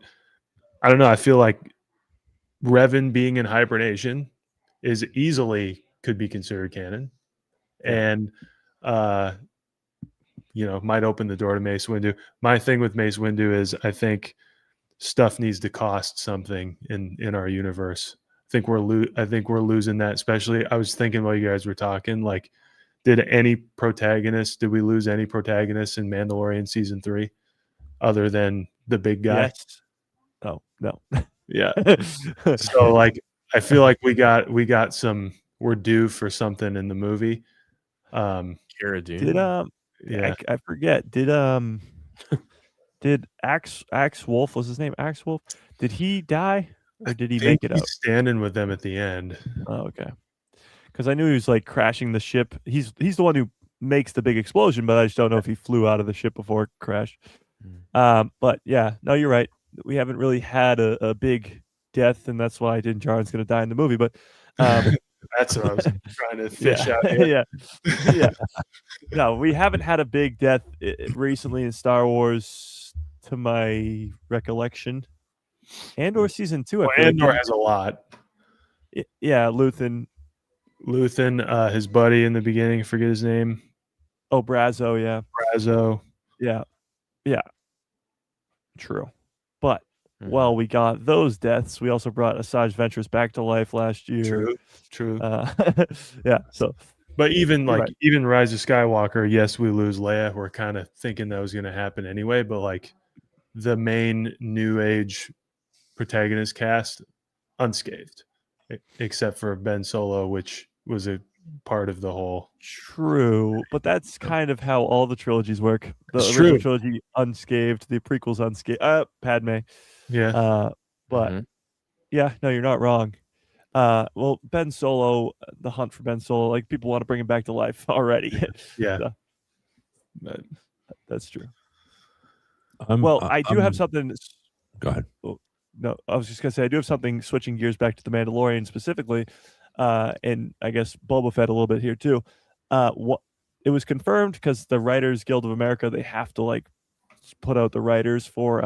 I don't know. I feel like Revan being in hibernation is easily could be considered canon, and might open the door to Mace Windu. My thing with Mace Windu is, I think stuff needs to cost something in our universe. I think we're losing that. Especially, I was thinking while you guys were talking, like, did we lose any protagonists in Mandalorian season 3 other than the big guy? Yes. Oh, no. Yeah. So, like, I feel like we're due for something in the movie. Cara Dune. I forget. Did Axe Wolf, was his name Axe Wolf? Did he die, or did he make it out? He's standing with them at the end. Oh, okay. Because I knew he was like crashing the ship. He's the one who makes the big explosion, but I just don't know if he flew out of the ship before it crashed. But yeah, no, you're right. We haven't really had a big death, and that's why Din Djarin's going to die in the movie. But that's what I was trying to fish out here. Yeah. No, we haven't had a big death recently in Star Wars, to my recollection. Andor season 2. Andor has a lot. Yeah, Luthen, his buddy in the beginning, I forget his name. Oh, Brazo, yeah. Brazo. Yeah. True. But while we got those deaths, we also brought Asajj Ventress back to life last year. True. Yeah. So, but even Rise of Skywalker, yes, we lose Leia. We're kind of thinking that was going to happen anyway. But like, the main New Age protagonist cast unscathed, except for Ben Solo, which was a part of the whole. True, but that's kind of how all the trilogies work. The original trilogy unscathed, the prequels unscathed. Padme. Yeah. But yeah, no, you're not wrong. Well, Ben Solo, the hunt for Ben Solo, like, people want to bring him back to life already. Yeah. So, that's true. I do have something. Go ahead. No, I was just gonna say I do have something, switching gears back to the Mandalorian specifically, and I guess Boba Fett a little bit here too. It was confirmed, because the Writers Guild of America, they have to like put out the writers for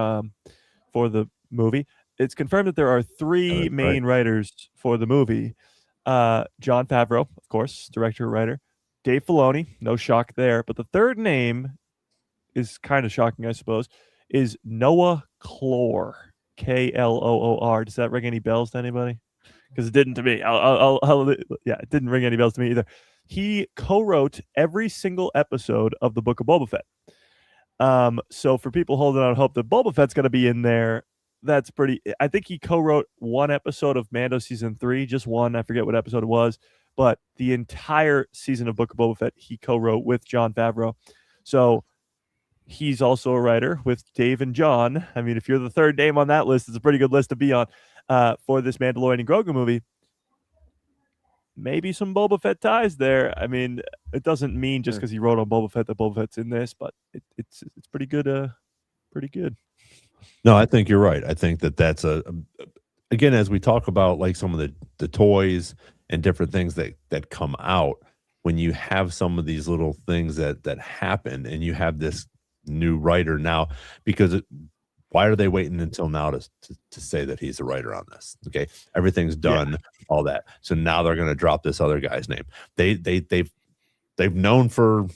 the movie. it's confirmed that there are three That's main writers for the movie. Jon Favreau, of course, director and writer. Dave Filoni, no shock there. But the third name is kind of shocking, I suppose, is Noah Kloor. Kloor. Does that ring any bells to anybody? Because it didn't to me. Yeah, it didn't ring any bells to me either. He co-wrote every single episode of the Book of Boba Fett. So for people holding out hope that Boba Fett's going to be in there, that's pretty. I think he co-wrote one episode of Mando season 3, just one. I forget what episode it was, but the entire season of Book of Boba Fett he co-wrote with Jon Favreau. So he's also a writer with Dave and John. I mean, if you're the third name on that list, it's a pretty good list to be on for this Mandalorian Grogu movie. Maybe some Boba Fett ties there. I mean, it doesn't mean just because he wrote on Boba Fett that Boba Fett's in this, but it's pretty good. Pretty good. No, I think you're right. I think that's again, as we talk about like some of the toys and different things that come out, when you have some of these little things that happen and you have this new writer now, because why are they waiting until now to say that he's a writer on this? Okay, everything's done, all that. So now they're going to drop this other guy's name. They've known for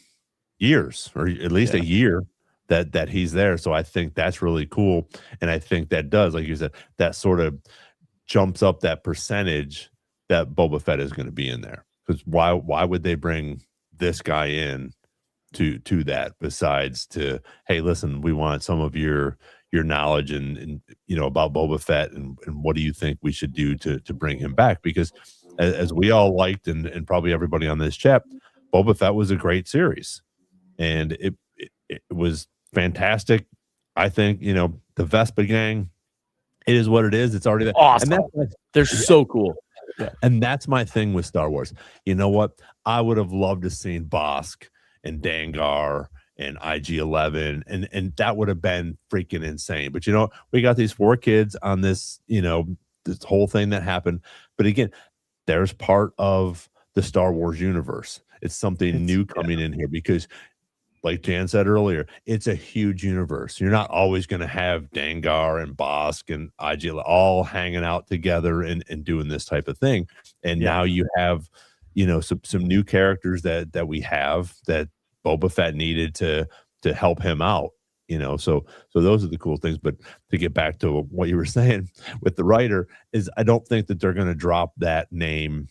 years, or at least a year, that he's there. So I think that's really cool, and I think that does, like you said, that sort of jumps up that percentage that Boba Fett is going to be in there. Because why would they bring this guy in to that, besides to, hey, listen, we want some of your knowledge and about Boba Fett, and what do you think we should do to bring him back? Because as we all liked, and probably everybody on this chat, Boba Fett was a great series, and it was fantastic. I think the Vespa gang, it is what it is. It's already there. Awesome. And they're so cool. Yeah. And that's my thing with Star Wars. You know what? I would have loved to seen Bosk and Dangar and IG-11, and that would have been freaking insane. But we got these 4 kids on this, this whole thing that happened. But again, there's part of the Star Wars universe. It's something new coming in here, because like Jan said earlier, it's a huge universe. You're not always going to have Dangar and Bosk and IG all hanging out together and doing this type of thing. And now you have, some new characters that we have that Boba Fett needed to help him out. So those are the cool things. But to get back to what you were saying with the writer, is I don't think that they're going to drop that name.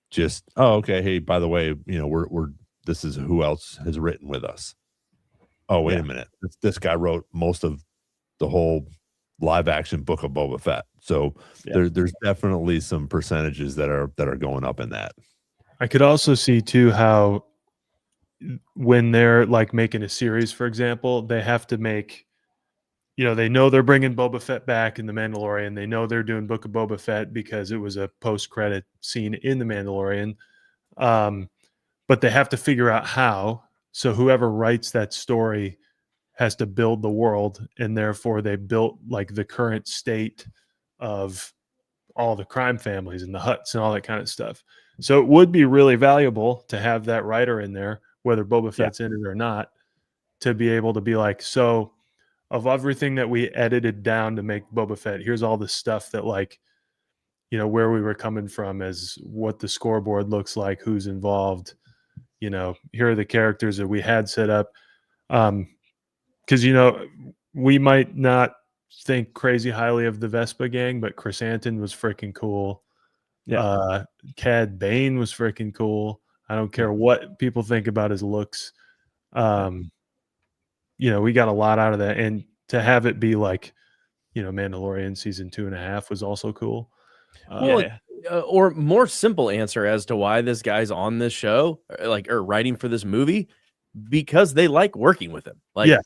Just, oh, okay, hey, by the way, we're this is who else has written with us. Oh, wait a minute. This guy wrote most of the whole live action Book of Boba Fett. So there's definitely some percentages that are going up in that. I could also see too how when they're like making a series, for example, they have to make, they know they're bringing Boba Fett back in The Mandalorian. They know they're doing Book of Boba Fett because it was a post-credit scene in The Mandalorian. But they have to figure out how. So whoever writes that story has to build the world, and therefore they built like the current state of all the crime families and the huts and all that kind of stuff. So it would be really valuable to have that writer in there, whether Boba Fett's in it or not, to be able to be like, so of everything that we edited down to make Boba Fett, here's all the stuff that like, where we were coming from, as what the scoreboard looks like, who's involved. Here are the characters that we had set up. Because, we might not think crazy highly of the Vespa gang, but Chrysanthemum was freaking cool. Yeah. Cad Bane was freaking cool. I don't care what people think about his looks. We got a lot out of that. And to have it be like, Mandalorian season 2.5 was also cool. Or more simple answer as to why this guy's on this show, or writing for this movie, because they like working with him.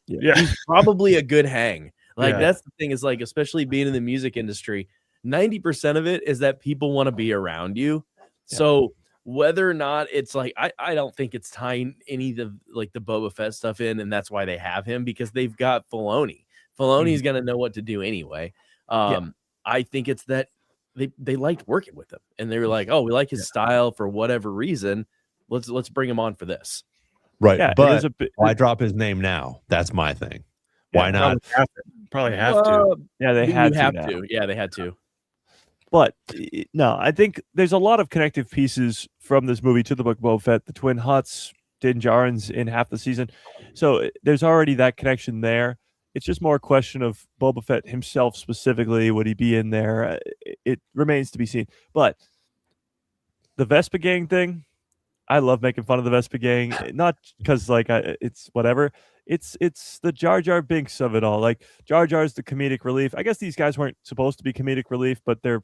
He's probably a good hang. That's the thing, is like, especially being in the music industry, 90% of it is that people want to be around you. Yeah. So whether or not it's like, I don't think it's tying any of the Boba Fett stuff in, and that's why they have him, because they've got Filoni. Filoni's going to know what to do anyway. I think it's that they liked working with him, and they were like, oh, we like his style for whatever reason. Let's bring him on for this. Right. Yeah, but why drop his name now? That's my thing. Why not? Probably have to. Yeah, they you had have now. to. Yeah, they had to. But no, I think there's a lot of connective pieces from this movie to the Book of Boba Fett. The Twin Hutts, Din Djarin's in half the season, so there's already that connection there. It's just more a question of Boba Fett himself specifically. Would he be in there? It remains to be seen. But the Vespa Gang thing, I love making fun of the Vespa Gang, not because like it's whatever. It's the Jar Jar Binks of it all. Like Jar Jar's the comedic relief. I guess these guys weren't supposed to be comedic relief, but they're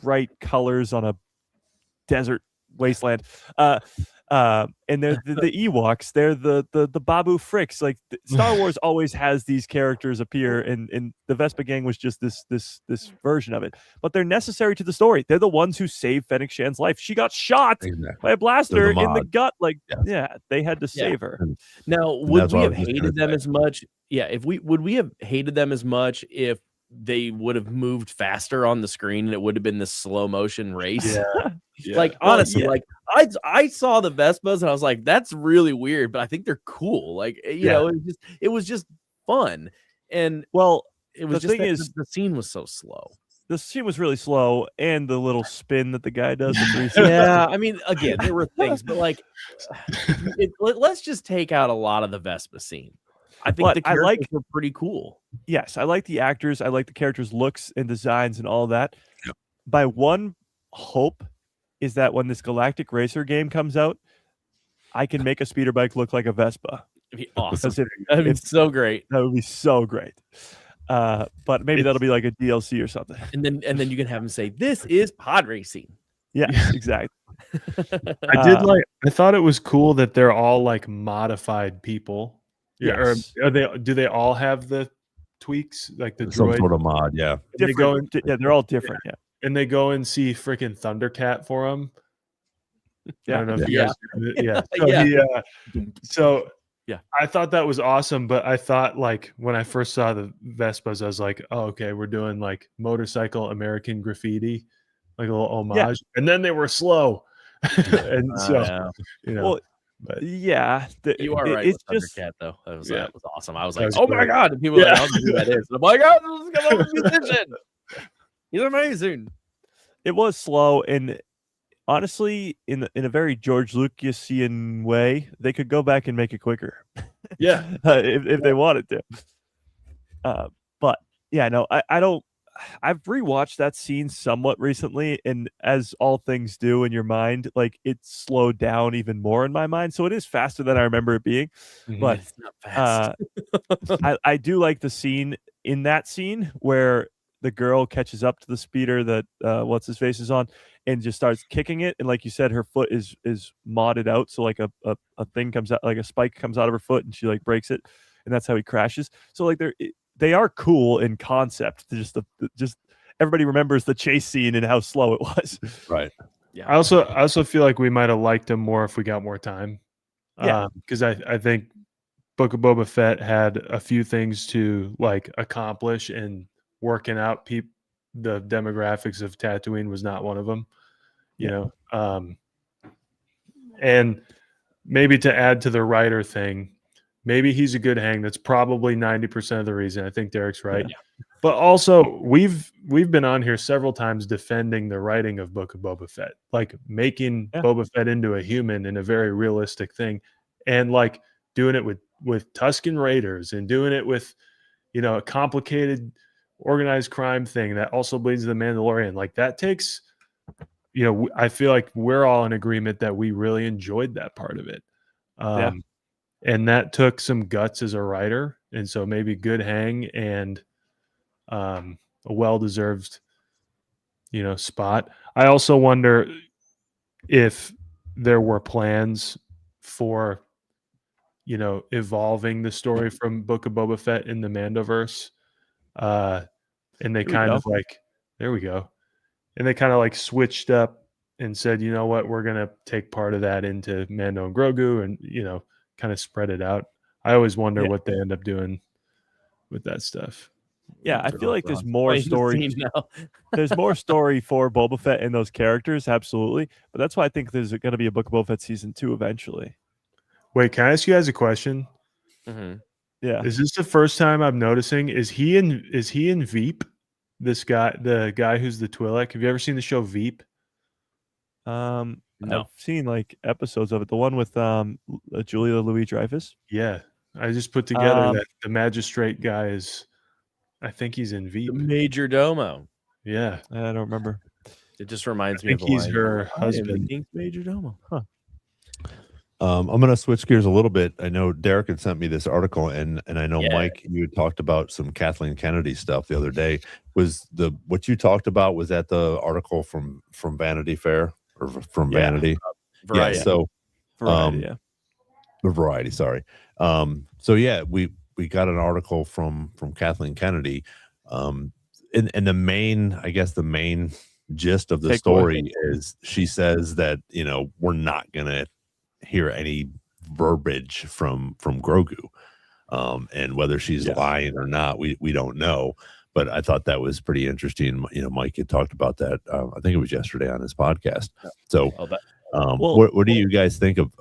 bright colors on a desert wasteland. And they're the Ewoks. They're the Babu Fricks. Like Star Wars always has these characters appear, and the Vespa Gang was just this version of it. But they're necessary to the story. They're the ones who saved Fennec Shan's life. She got shot by a blaster in the gut. Like, yeah, they had to save her. Now, would we have hated them as much? Yeah, would we have hated them as much if they would have moved faster on the screen and it would have been this slow motion race? Like honestly, like I saw the Vespas and I was like, that's really weird, but I think they're cool. Like you know, it was just fun. And well, it was the just thing is the scene was so slow. The scene was really slow, and the little spin that the guy does. Yeah, I mean, again, there were things, but like, let's just take out a lot of the Vespa scene. I think the characters were pretty cool. Yes, I like the actors. I like the characters' looks and designs and all that. Yep. My one hope is that when this Galactic Racer game comes out, I can make a speeder bike look like a Vespa. It'd be awesome. That'd be so great. That would be so great. But maybe that'll be like a DLC or something. And then you can have him say, "This is pod racing." Yeah, exactly. I thought it was cool that they're all like modified people. Yeah, yes. Or do they all have the tweaks like the some droid? sort of mod? Yeah, they're all different. Yeah, and they go and see freaking Thundercat for him. Yeah, I don't know if you guys. So I thought that was awesome, but I thought like when I first saw the Vespas, I was like, oh, okay, we're doing like motorcycle American graffiti, like a little homage, and then they were slow, and you know. Well, but you are right. It's with Thundercat, though. That was awesome. I was like, "Oh my god!" And people were like, "I don't know who that is." And I'm like, "Oh, this is gonna be a musician. He's amazing." It was slow, and honestly, in a very George Lucasian way, they could go back and make it quicker. If they wanted to. But yeah, no, I don't. I've rewatched that scene somewhat recently, and as all things do in your mind, like it slowed down even more in my mind. So it is faster than I remember it being. But it's not fast. I do like the scene in that scene where the girl catches up to the speeder that what's his face is on and just starts kicking it. And like you said, her foot is modded out, so like a thing comes out, like a spike comes out of her foot, and she like breaks it, and that's how he crashes. So like they are cool in concept. Just everybody remembers the chase scene and how slow it was. Right. Yeah. I also feel like we might have liked him more if we got more time. Yeah. Because I think Book of Boba Fett had a few things to like accomplish, and working out the demographics of Tatooine was not one of them. You know, and maybe to add to the writer thing. Maybe he's a good hang. That's probably 90% of the reason. I think Derek's right. Yeah. But also, we've been on here several times defending the writing of Book of Boba Fett, like making Boba Fett into a human in a very realistic thing, and like doing it with Tusken Raiders and doing it with, you know, a complicated organized crime thing that also bleeds the Mandalorian. Like that takes, you know, I feel like we're all in agreement that we really enjoyed that part of it. And that took some guts as a writer. And so maybe good hang and a well-deserved, you know, spot. I also wonder if there were plans for, you know, evolving the story from Book of Boba Fett in the Mandoverse. And they kind of like, there we go. And they kind of like switched up and said, you know what, we're going to take part of that into Mando and Grogu and, you know, kind of spread it out. I always wonder what they end up doing with that stuff. Yeah, I feel like there's more story. There's more story for Boba Fett and those characters, absolutely. But that's why I think there's going to be a Book of Boba Fett season 2 eventually. Wait, can I ask you guys a question? Mm-hmm. Yeah. Is this the first time I'm noticing? Is he in Veep? This guy, the guy who's the Twi'lek. Have you ever seen the show Veep? No. I've seen like episodes of it. The one with Julia Louis-Dreyfus. Yeah, I just put together Um, that the magistrate guy is. I think he's in The Veep. major domo. Yeah, I don't remember. It just reminds I me of think the he's line, her "I am the husband. king's major domo." Huh. I'm going to switch gears a little bit. I know Derek had sent me this article, and I know Yeah. Mike, you had talked about some Kathleen Kennedy stuff the other day. Was what you talked about? Was that the article from Vanity Fair or from Yeah. Vanity? Variety. Yeah. So Variety, yeah. Variety. Sorry. So yeah, we got an article from Kathleen Kennedy. And the main, I guess, the main gist of the Takeaway. story is she says that we're not gonna hear any verbiage from Grogu, and whether she's Yes. lying or not, we don't know. But I thought that was pretty interesting. Mike had talked about that. I think it was yesterday on his podcast. So, what do you guys think of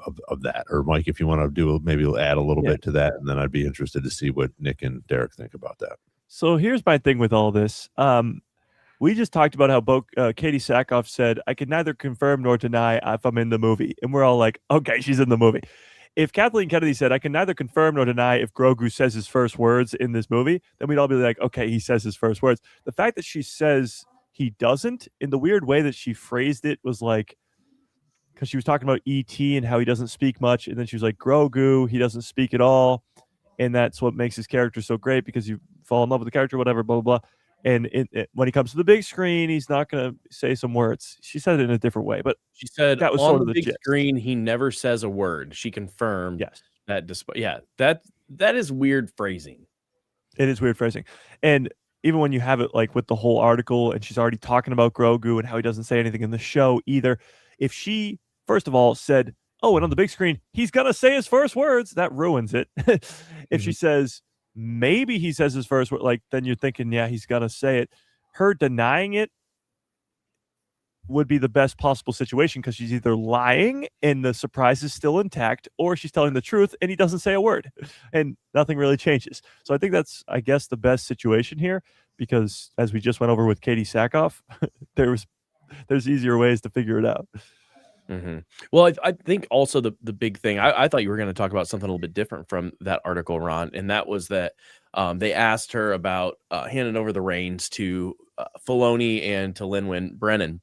that? Or Mike, if you want to maybe add a little bit to that, and then I'd be interested to see what Nick and Derek think about that. So here's my thing with all this. We just talked about how Katie Sackhoff said, I can neither confirm nor deny if I'm in the movie. And we're all like, okay, she's in the movie. If Kathleen Kennedy said, I can neither confirm nor deny if Grogu says his first words in this movie, then we'd all be like, okay, he says his first words. The fact that she says he doesn't, in the weird way that she phrased it, was like, because she was talking about E.T. and how he doesn't speak much. And then she was like, Grogu, he doesn't speak at all. And that's what makes his character so great, because you fall in love with the character, whatever, blah, blah, blah. And when he comes to the big screen, he's not going to say some words. She said it in a different way, but she said that was on sort the of the big gist. screen, he never says a word. She confirmed Yes. that. That is weird phrasing. It is weird phrasing. And even when you have it like with the whole article, and she's already talking about Grogu and how he doesn't say anything in the show either. If she, first of all, said, oh, and on the big screen, he's going to say his first words, that ruins it. If she says, maybe he says his first word, like, then you're thinking, yeah, he's going to say it. Her denying it would be the best possible situation, because she's either lying and the surprise is still intact, or she's telling the truth and he doesn't say a word and nothing really changes. So I think that's, I guess, the best situation here, because as we just went over with Katie Sackhoff, there's easier ways to figure it out. Mm-hmm. Well, I think also the big thing, I thought you were going to talk about something a little bit different from that article, Ron, and that was that they asked her about handing over the reins to Filoni and to Lin-Manuel Brennan.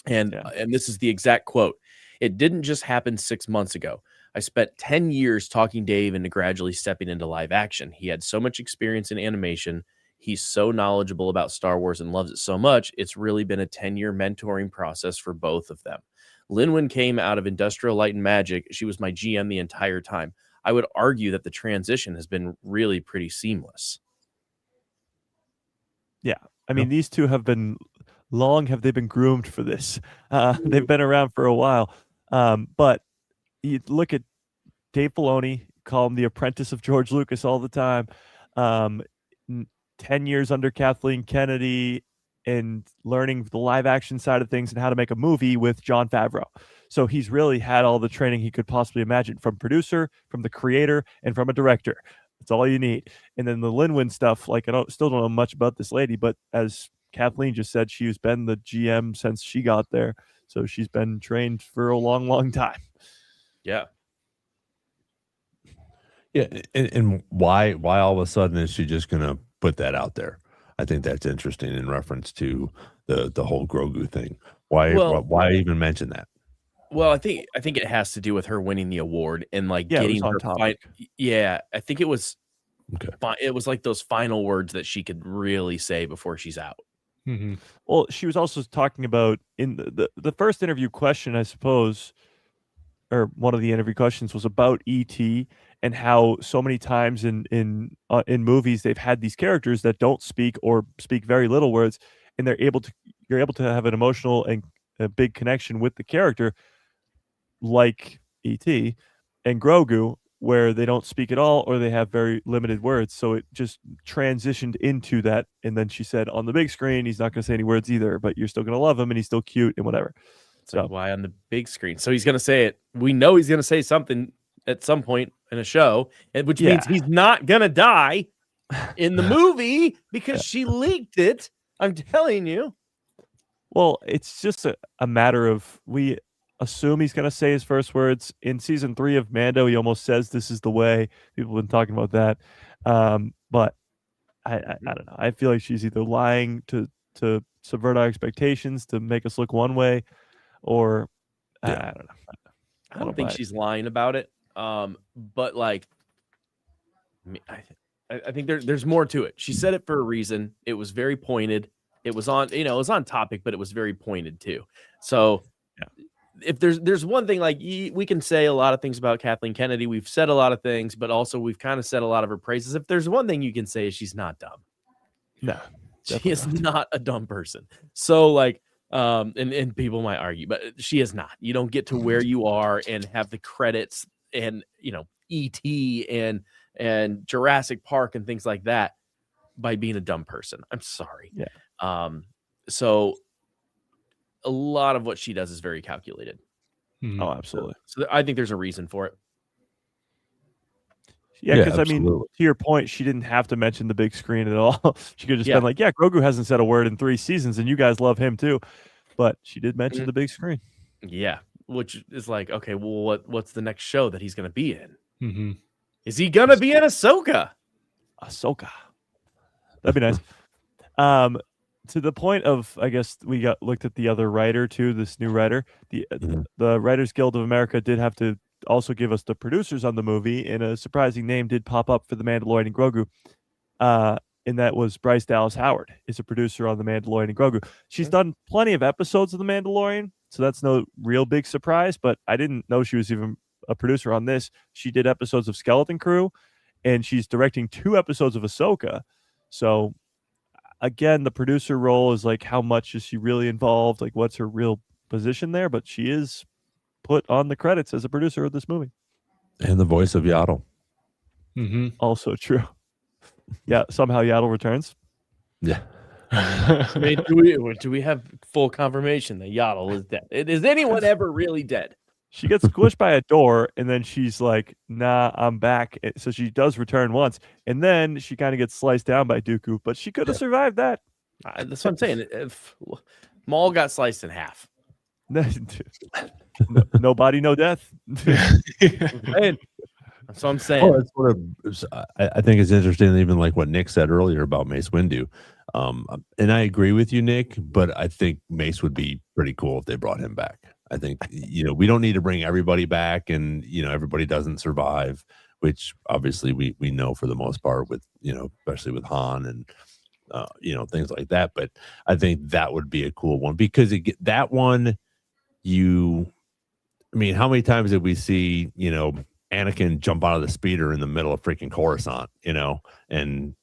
And this is the exact quote. It didn't just happen 6 months ago. I spent 10 years talking Dave into gradually stepping into live action. He had so much experience in animation. He's so knowledgeable about Star Wars and loves it so much. It's really been a 10-year mentoring process for both of them. Lin-Wen came out of Industrial Light and Magic. She was my GM the entire time. I would argue that the transition has been really pretty seamless. Yeah. I mean, these two have been have they been groomed for this? They've been around for a while. But you look at Dave Filoni, call him the apprentice of George Lucas all the time. 10 years under Kathleen Kennedy, and learning the live action side of things and how to make a movie with Jon Favreau. So he's really had all the training he could possibly imagine, from producer, from the creator, and from a director. That's all you need. And then the Lin-Wen stuff, like, still don't know much about this lady, but as Kathleen just said, she's been the GM since she got there. So she's been trained for a long, long time. Yeah. Yeah. And why all of a sudden is she just going to put that out there? I think that's interesting in reference to the whole Grogu thing. Why even mention that? Well, I think it has to do with her winning the award and getting her I think it was it was like those final words that she could really say before she's out. Mm-hmm. Well, she was also talking about in the first interview question, I suppose, or one of the interview questions was about E.T. and how so many times in movies they've had these characters that don't speak or speak very little words, and you're able to have an emotional and a big connection with the character, like E.T. and Grogu, where they don't speak at all or they have very limited words. So it just transitioned into that. And then she said, on the big screen, he's not going to say any words either, but you're still going to love him and he's still cute and whatever. So why on the big screen? So he's going to say it. We know he's going to say something at some point in a show, which means he's not gonna die in the movie because she leaked it. I'm telling you. Well, it's just a matter of we assume he's going to say his first words. In season 3 of Mando, he almost says this is the way. People have been talking about that. But I don't know. I feel like she's either lying to subvert our expectations, to make us look one way, or I don't know. I don't think she's lying about it. But like, I think there's more to it. She said it for a reason. It was very pointed. It was on, it was on topic, but it was very pointed too. So if there's one thing, like we can say a lot of things about Kathleen Kennedy. We've said a lot of things, but also we've kind of said a lot of her praises. If there's one thing you can say is she's not dumb. No, she is not a dumb person. So like, and people might argue, but she is not. You don't get to where you are and have the credits and, E.T. and Jurassic Park and things like that by being a dumb person. I'm sorry. Yeah. So a lot of what she does is very calculated. Mm-hmm. Oh, absolutely. So I think there's a reason for it. Yeah, because I mean, to your point, she didn't have to mention the big screen at all. She could have just been like, "Yeah, Grogu hasn't said a word in 3 seasons, and you guys love him too." But she did mention the big screen. Yeah, which is like, okay, well, what's the next show that he's going to be in? Mm-hmm. Is he going to be in Ahsoka? Ahsoka. That'd be nice. To the point of, I guess we looked at the other writer too. This new writer, the Writers Guild of America did have to also give us the producers on the movie, and a surprising name did pop up for The Mandalorian and Grogu. And that was Bryce Dallas Howard, is a producer on The Mandalorian and Grogu. She's done plenty of episodes of The Mandalorian, so that's no real big surprise, but I didn't know she was even a producer on this. She did episodes of Skeleton Crew, and she's directing 2 episodes of Ahsoka. So again, the producer role is like, how much is she really involved? Like, what's her real position there? But she is put on the credits as a producer of this movie. And the voice of Yaddle. Mm-hmm. Also true. Yeah, somehow Yaddle returns. Yeah. I mean, do we have full confirmation that Yaddle is dead? Is anyone ever really dead? She gets squished by a door, and then she's like, "Nah, I'm back." So she does return once, and then she kind of gets sliced down by Dooku, but she could have survived that. That's what I'm saying. If Maul got sliced in half, no body, no death. That's what I'm saying. Oh, that's sort of, I think it's interesting, even like what Nick said earlier about Mace Windu. And I agree with you, Nick, but I think Mace would be pretty cool if they brought him back. I think, we don't need to bring everybody back, and, everybody doesn't survive, which obviously we know for the most part with, especially with Han and, things like that. But I think that would be a cool one, because that one, how many times did we see, Anakin jump out of the speeder in the middle of freaking Coruscant, and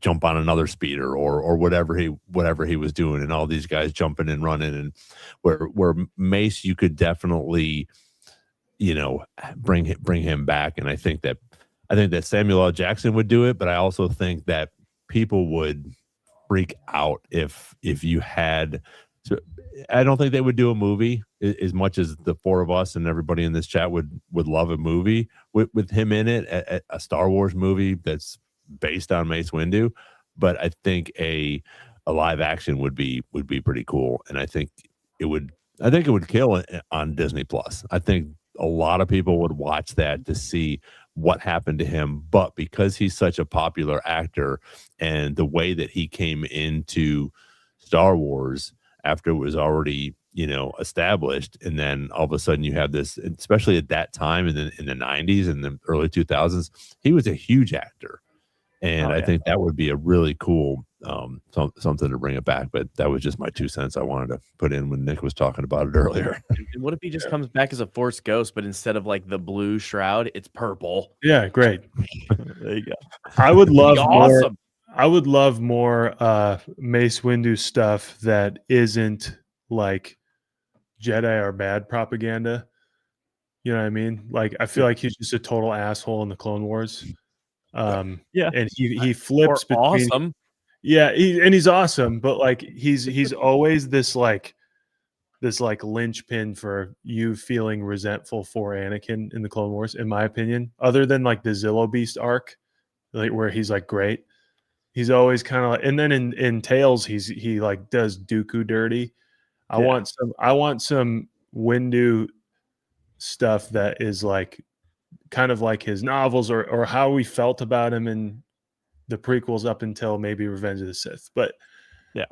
jump on another speeder or whatever he was doing, and all these guys jumping and running, and where Mace, you could definitely, bring him back. And I think that Samuel L. Jackson would do it, but I also think that people would freak out if you had. So I don't think they would do a movie as much as the 4 of us and everybody in this chat would love a movie with him in it, a Star Wars movie that's based on Mace Windu. But I think a live action would be pretty cool, and I think it would kill on Disney Plus. I think a lot of people would watch that to see what happened to him. But because he's such a popular actor, and the way that he came into Star Wars after it was already established, and then all of a sudden you have this, especially at that time in the 90s and the early 2000s, he was a huge actor. And I think that would be a really cool something to bring it back. But that was just my 2 cents I wanted to put in when Nick was talking about it earlier. And what if he just comes back as a Force ghost, but instead of like the blue shroud, it's purple? Yeah, great. There you go. I would love more. Awesome. I would love more Mace Windu stuff that isn't like Jedi are bad propaganda. You know what I mean? Like, I feel like he's just a total asshole in the Clone Wars. And he flips between. Awesome. Yeah, he's awesome, but like he's always this like this like linchpin for you feeling resentful for Anakin in the Clone Wars, in my opinion. Other than like the Zillo Beast arc, like where he's like great, he's always kind of like. And then in Tales, he like does Dooku dirty. I want some Windu stuff that is like kind of like his novels or how we felt about him in the prequels up until maybe Revenge of the Sith. But yeah,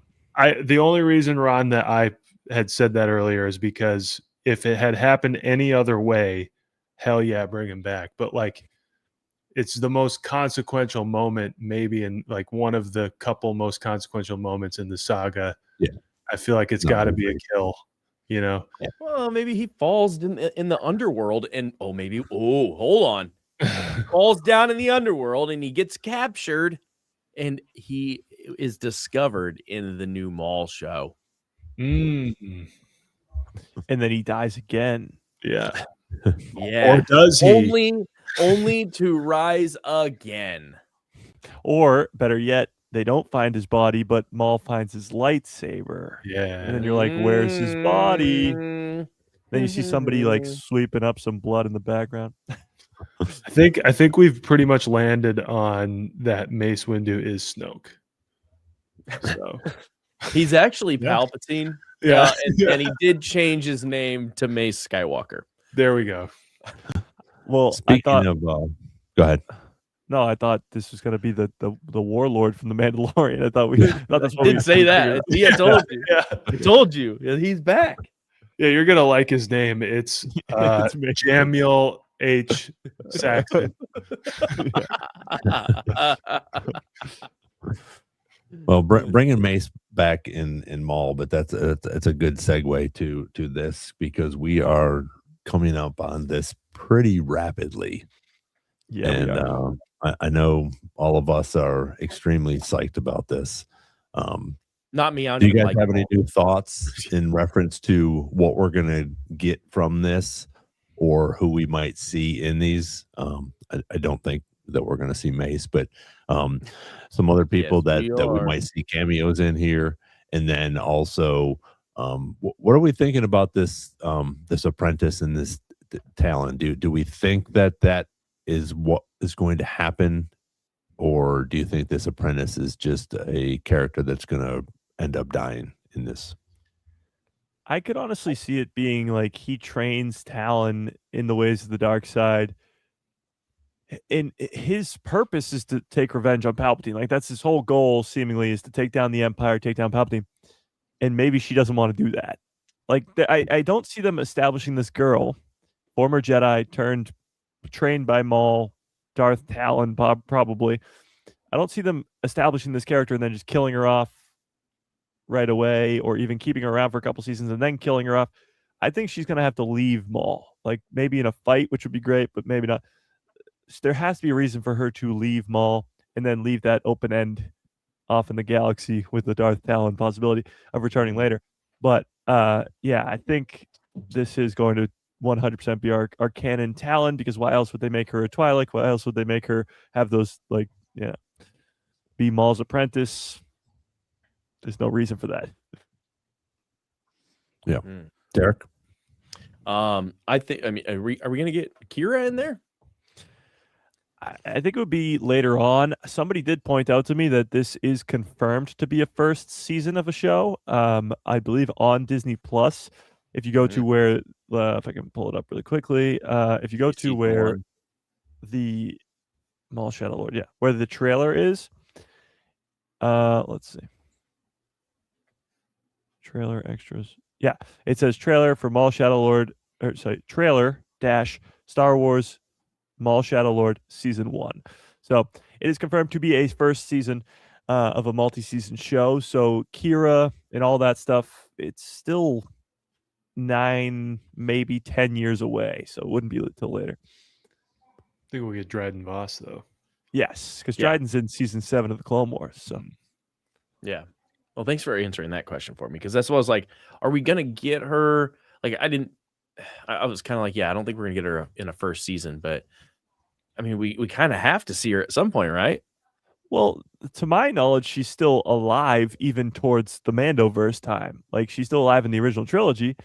the only reason, Ron, that I had said that earlier is because if it had happened any other way, hell yeah, bring him back. But like, it's the most consequential moment, maybe in like one of the couple most consequential moments in the saga. Yeah. I feel like it's got to be a kill, you know? Well, maybe he falls in the underworld and hold on. He falls down in the underworld and he gets captured and he is discovered in the new Maul show. Mm. And then he dies again. Yeah. Yeah. Or does he? Only to rise again. Or better yet, they don't find his body, but Maul finds his lightsaber. Yeah. And then you're like, where's his body? Then you see somebody like sweeping up some blood in the background. I think we've pretty much landed on that Mace Windu is Snoke. So he's actually Palpatine. Yeah. And he did change his name to Mace Skywalker. There we go. Well, Speaking of, go ahead. No, I thought this was going to be the warlord from the Mandalorian. I thought that's what I did say that. Yeah, I told you. Yeah. I told you. He's back. Yeah, you're gonna like his name. It's Samuel H. Saxon. Well, bringing Mace back in Maul, but that's a good segue to this because we are coming up on this pretty rapidly. Yeah, and I know all of us are extremely psyched about this. Not me. Do you guys have any new thoughts in reference to what we're gonna get from this, or who we might see in these? I don't think that we're gonna see Mace, but some other people that we might see cameos in here, and then also, what are we thinking about this this apprentice and this Talon? Do we think that is what is going to happen, or do you think this apprentice is just a character that's going to end up dying in this? I could honestly see it being like he trains Talon in the ways of the dark side, and his purpose is to take revenge on Palpatine. Like that's his whole goal, seemingly, is to take down the Empire, take down Palpatine. And maybe she doesn't want to do that. Like I don't see them establishing this girl, former Jedi turned trained by Maul, Darth Talon, probably. I don't see them establishing this character and then just killing her off right away, or even keeping her around for a couple seasons and then killing her off. I think she's going to have to leave Maul, like maybe in a fight, which would be great, but maybe not. There has to be a reason for her to leave Maul and then leave that open end off in the galaxy with the Darth Talon possibility of returning later. But yeah, I think this is going to 100% be our canon Talon, because why else would they make her a Twi'lek? Why else would they make her have those, like, be Maul's apprentice? There's no reason for that. Yeah. Derek? I think, are we going to get Kira in there? I think it would be later on. Somebody did point out to me that this is confirmed to be a first season of a show. I believe on Disney Plus. If you go to where, if I can pull it up really quickly, if you go to where the Maul Shadow Lord, where the trailer is, let's see, trailer extras. Yeah, it says trailer for Maul Shadow Lord, or sorry, trailer dash Star Wars Maul Shadow Lord Season 1. So it is confirmed to be a first season of a multi-season show. So Kira and all that stuff, it's still 9, maybe 10 years away. So it wouldn't be until later. I think we'll get Dryden Voss, though. Yes, because Dryden's in Season 7 of the Clone Wars. So. Yeah. Well, thanks for answering that question for me, because that's what I was like, are we going to get her? Like, I was kind of like, I don't think we're going to get her in a first season, but I mean, we kind of have to see her at some point, right? Well, to my knowledge, she's still alive even towards the Mandoverse time. Like, she's still alive in the original trilogy.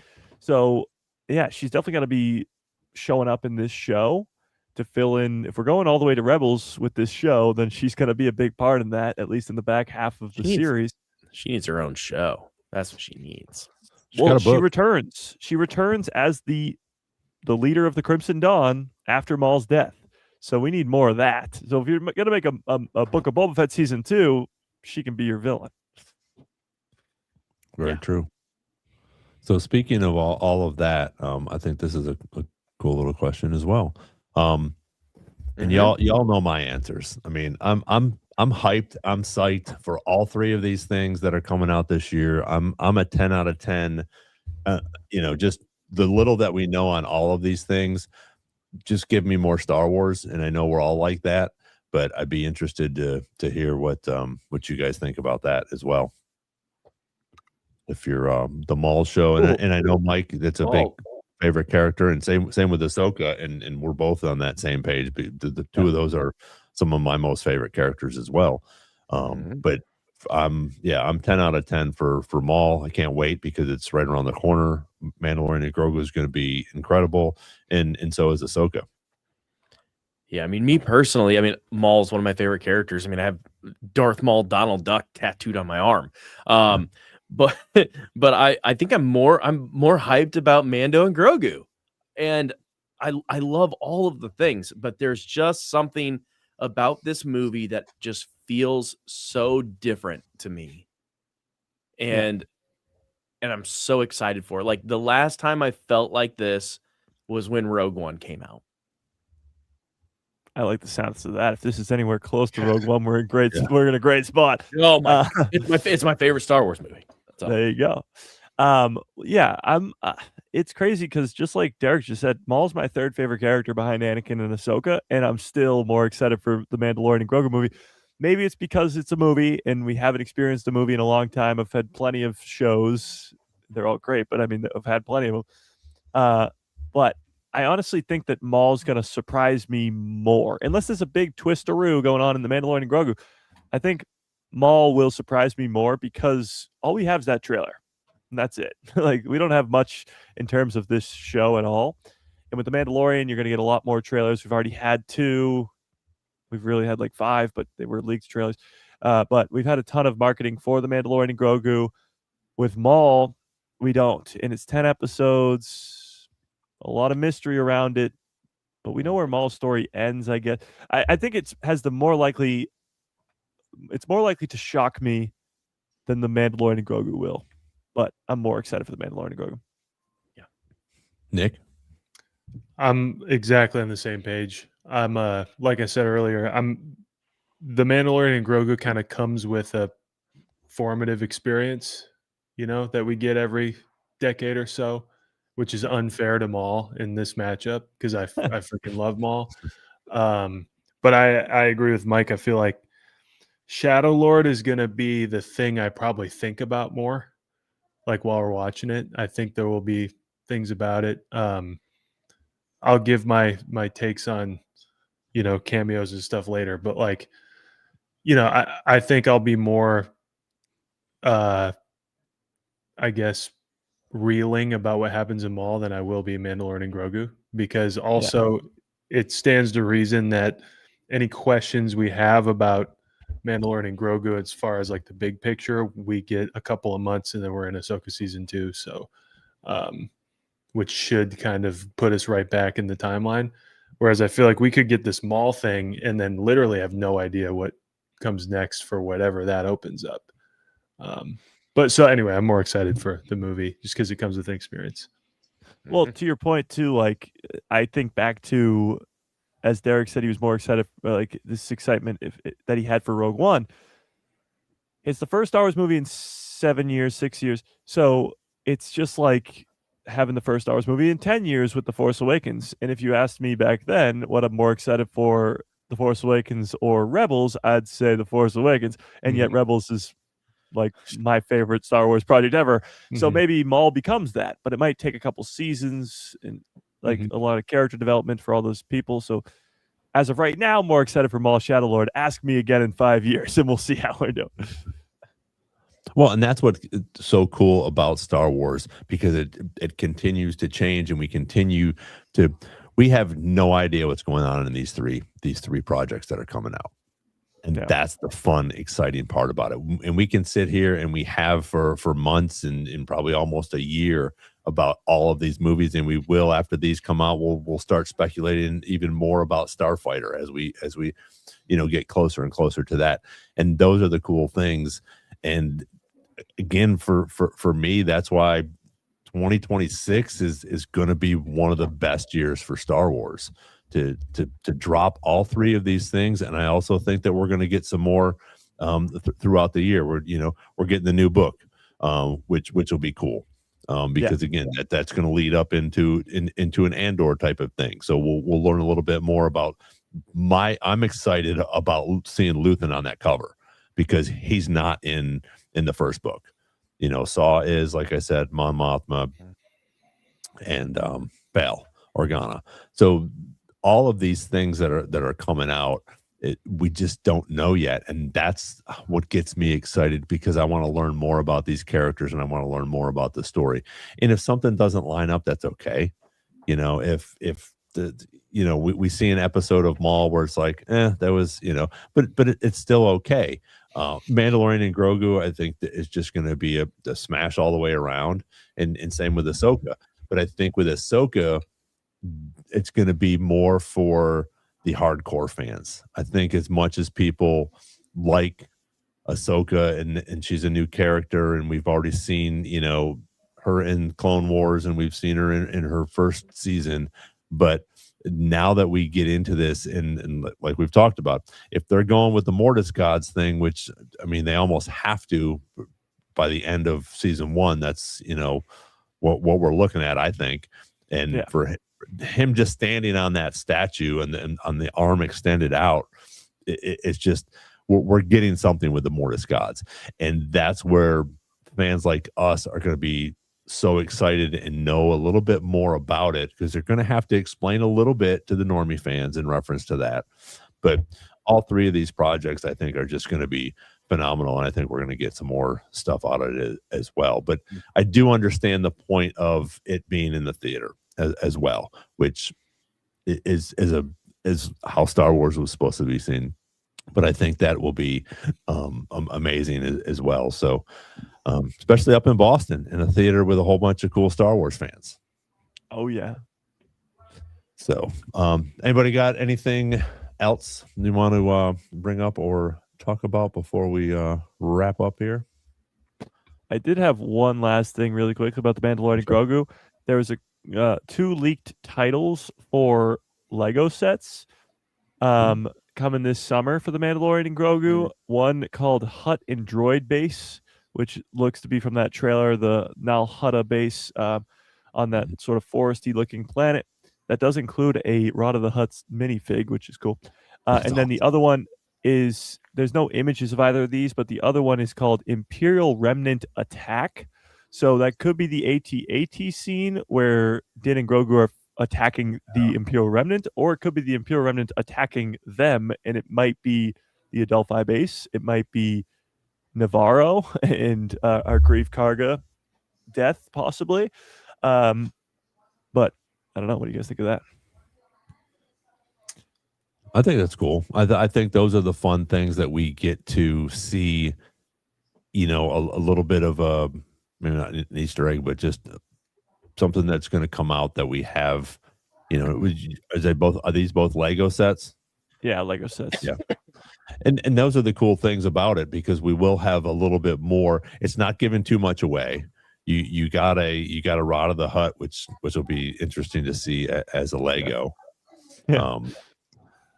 So, yeah, she's definitely going to be showing up in this show to fill in. If we're going all the way to Rebels with this show, then she's going to be a big part in that, at least in the back half of the series. She needs her own show. That's what she needs. Well, she returns. She returns as the leader of the Crimson Dawn after Maul's death. So we need more of that. So if you're going to make a Book of Boba Fett season 2, she can be your villain. Very true. So speaking of all of that, I think this is a cool little question as well. And y'all know my answers. I mean, I'm hyped. I'm psyched for all three of these things that are coming out this year. I'm a 10 out of 10. Just the little that we know on all of these things. Just give me more Star Wars, and I know we're all like that, but I'd be interested to hear what you guys think about that as well. If you're the Maul show, and I know Mike, that's a big favorite character, and same with Ahsoka, and we're both on that same page. The two of those are some of my most favorite characters as well. But I'm 10 out of 10 for Maul. I can't wait because it's right around the corner. Mandalorian and Grogu is going to be incredible, and so is Ahsoka. Yeah, I mean, me personally, I mean, Maul's one of my favorite characters. I mean, I have Darth Maul Donald Duck tattooed on my arm. But I think I'm more hyped about Mando and Grogu, and I love all of the things, but there's just something about this movie that just feels so different to me, and I'm so excited for it. Like, the last time I felt like this was when Rogue One came out. I like the sounds of that. If this is anywhere close to Rogue One, we're in a great spot. Oh my! It's my favorite Star Wars movie. There you go. It's crazy because just like Derek just said, Maul's my third favorite character behind Anakin and Ahsoka, and I'm still more excited for the Mandalorian and Grogu movie. Maybe it's because it's a movie and we haven't experienced a movie in a long time. I've had plenty of shows. They're all great, but I mean, I've had plenty of them. But I honestly think that Maul's going to surprise me more. Unless there's a big twisteroo going on in the Mandalorian and Grogu, I think Maul will surprise me more because all we have is that trailer. And that's it. Like, we don't have much in terms of this show at all. And with the Mandalorian, you're going to get a lot more trailers. We've already had 2. We've really had like 5, but they were leaked trailers. But we've had a ton of marketing for the Mandalorian and Grogu. With Maul, we don't. And it's 10 episodes, a lot of mystery around it. But we know where Maul's story ends, I guess. I think it's more likely to shock me than the Mandalorian and Grogu will. But I'm more excited for the Mandalorian and Grogu. Yeah. Nick? I'm exactly on the same page. I'm like I said earlier, the Mandalorian and Grogu kind of comes with a formative experience, that we get every decade or so, which is unfair to Maul in this matchup because I freaking love Maul. But I agree with Mike. I feel like Shadow Lord is going to be the thing I probably think about more, like while we're watching it. I think there will be things about it. I'll give my takes on, cameos and stuff later, but like, I think I'll be more, I guess, reeling about what happens in Maul than I will be Mandalorian and Grogu, because also it stands to reason that any questions we have about Mandalorian and Grogu, as far as like the big picture, we get a couple of months and then we're in Ahsoka season 2. So, which should kind of put us right back in the timeline. Whereas I feel like we could get this Maul thing and then literally have no idea what comes next for whatever that opens up. But so anyway, I'm more excited for the movie just because it comes with an experience. Well, to your point too, like, I think back to, as Derek said, he was more excited, like this excitement that he had for Rogue One. It's the first Star Wars movie in 6 years. So it's just like having the first Star Wars movie in 10 years with The Force Awakens. And if you asked me back then what I'm more excited for, The Force Awakens or Rebels, I'd say The Force Awakens. And yet Rebels is like my favorite Star Wars project ever. So maybe Maul becomes that, but it might take a couple seasons and like a lot of character development for all those people. So as of right now, more excited for Maul Shadow Lord. Ask me again in 5 years, and we'll see how we're doing. Well, and that's what's so cool about Star Wars, because it continues to change, and we have no idea what's going on in these three projects that are coming out. And that's the fun, exciting part about it. And we can sit here, and we have for months and probably almost a year about all of these movies, and we will, after these come out, we'll start speculating even more about Starfighter as we get closer and closer to that. And those are the cool things. And again, for me, that's why 2026 is going to be one of the best years for Star Wars to drop all three of these things. And I also think that we're going to get some more throughout the year. We're getting the new book, which will be cool, because again, that's going to lead up into an Andor type of thing. So we'll learn a little bit more about I'm excited about seeing Luthen on that cover, because he's not in the first book. Saw is, like I said, Mon Mothma and Bail Organa. So all of these things that are coming out, we just don't know yet, and that's what gets me excited, because I want to learn more about these characters, and I want to learn more about the story. And if something doesn't line up, that's okay. If we see an episode of Maul where it's like, that was, but it's still okay. Mandalorian and Grogu, I think that is just going to be a smash all the way around, and same with Ahsoka. But I think with Ahsoka, it's going to be more for the hardcore fans. I think as much as people like Ahsoka, and she's a new character, and we've already seen, her in Clone Wars, and we've seen her in her first season. But now that we get into this, and like we've talked about, if they're going with the Mortis gods thing, which, I mean, they almost have to by the end of season 1, that's, what we're looking at, I think. And for him just standing on that statue and on the arm extended out, it's just, we're getting something with the Mortis gods. And that's where fans like us are going to be so excited and know a little bit more about it, because they're going to have to explain a little bit to the normie fans in reference to that. But all three of these projects, I think, are just going to be phenomenal, and I think we're going to get some more stuff out of it as well. But I do understand the point of it being in the theater as well, which is how Star Wars was supposed to be seen. But I think that will be amazing as well. So especially up in Boston, in a theater with a whole bunch of cool Star Wars fans. Oh yeah. So anybody got anything else you want to bring up or talk about before we wrap up here? I did have one last thing really quick about the Mandalorian Grogu. There was 2 leaked titles for Lego sets coming this summer for the Mandalorian and Grogu. One called Hut and Droid Base, which looks to be from that trailer, the Nal Hutta base on that sort of foresty looking planet. That does include a Rod of the Hutt's minifig, which is cool. And then the other one is, there's no images of either of these, but the other one is called Imperial Remnant Attack. So that could be the AT-AT scene where Din and Grogu are attacking the Imperial Remnant, or it could be the Imperial Remnant attacking them, and it might be the Adelphi base. It might be Navarro and our Grief Karga death, possibly. But I don't know. What do you guys think of that? I think that's cool. I think those are the fun things that we get to see, a little bit of a, maybe not an Easter egg, but just something that's going to come out that we have, are these both Lego sets? Yeah, Lego sets. Yeah. And those are the cool things about it, because we will have a little bit more. It's not giving too much away. You got a Rod of the Hutt, which will be interesting to see as a Lego. Yeah.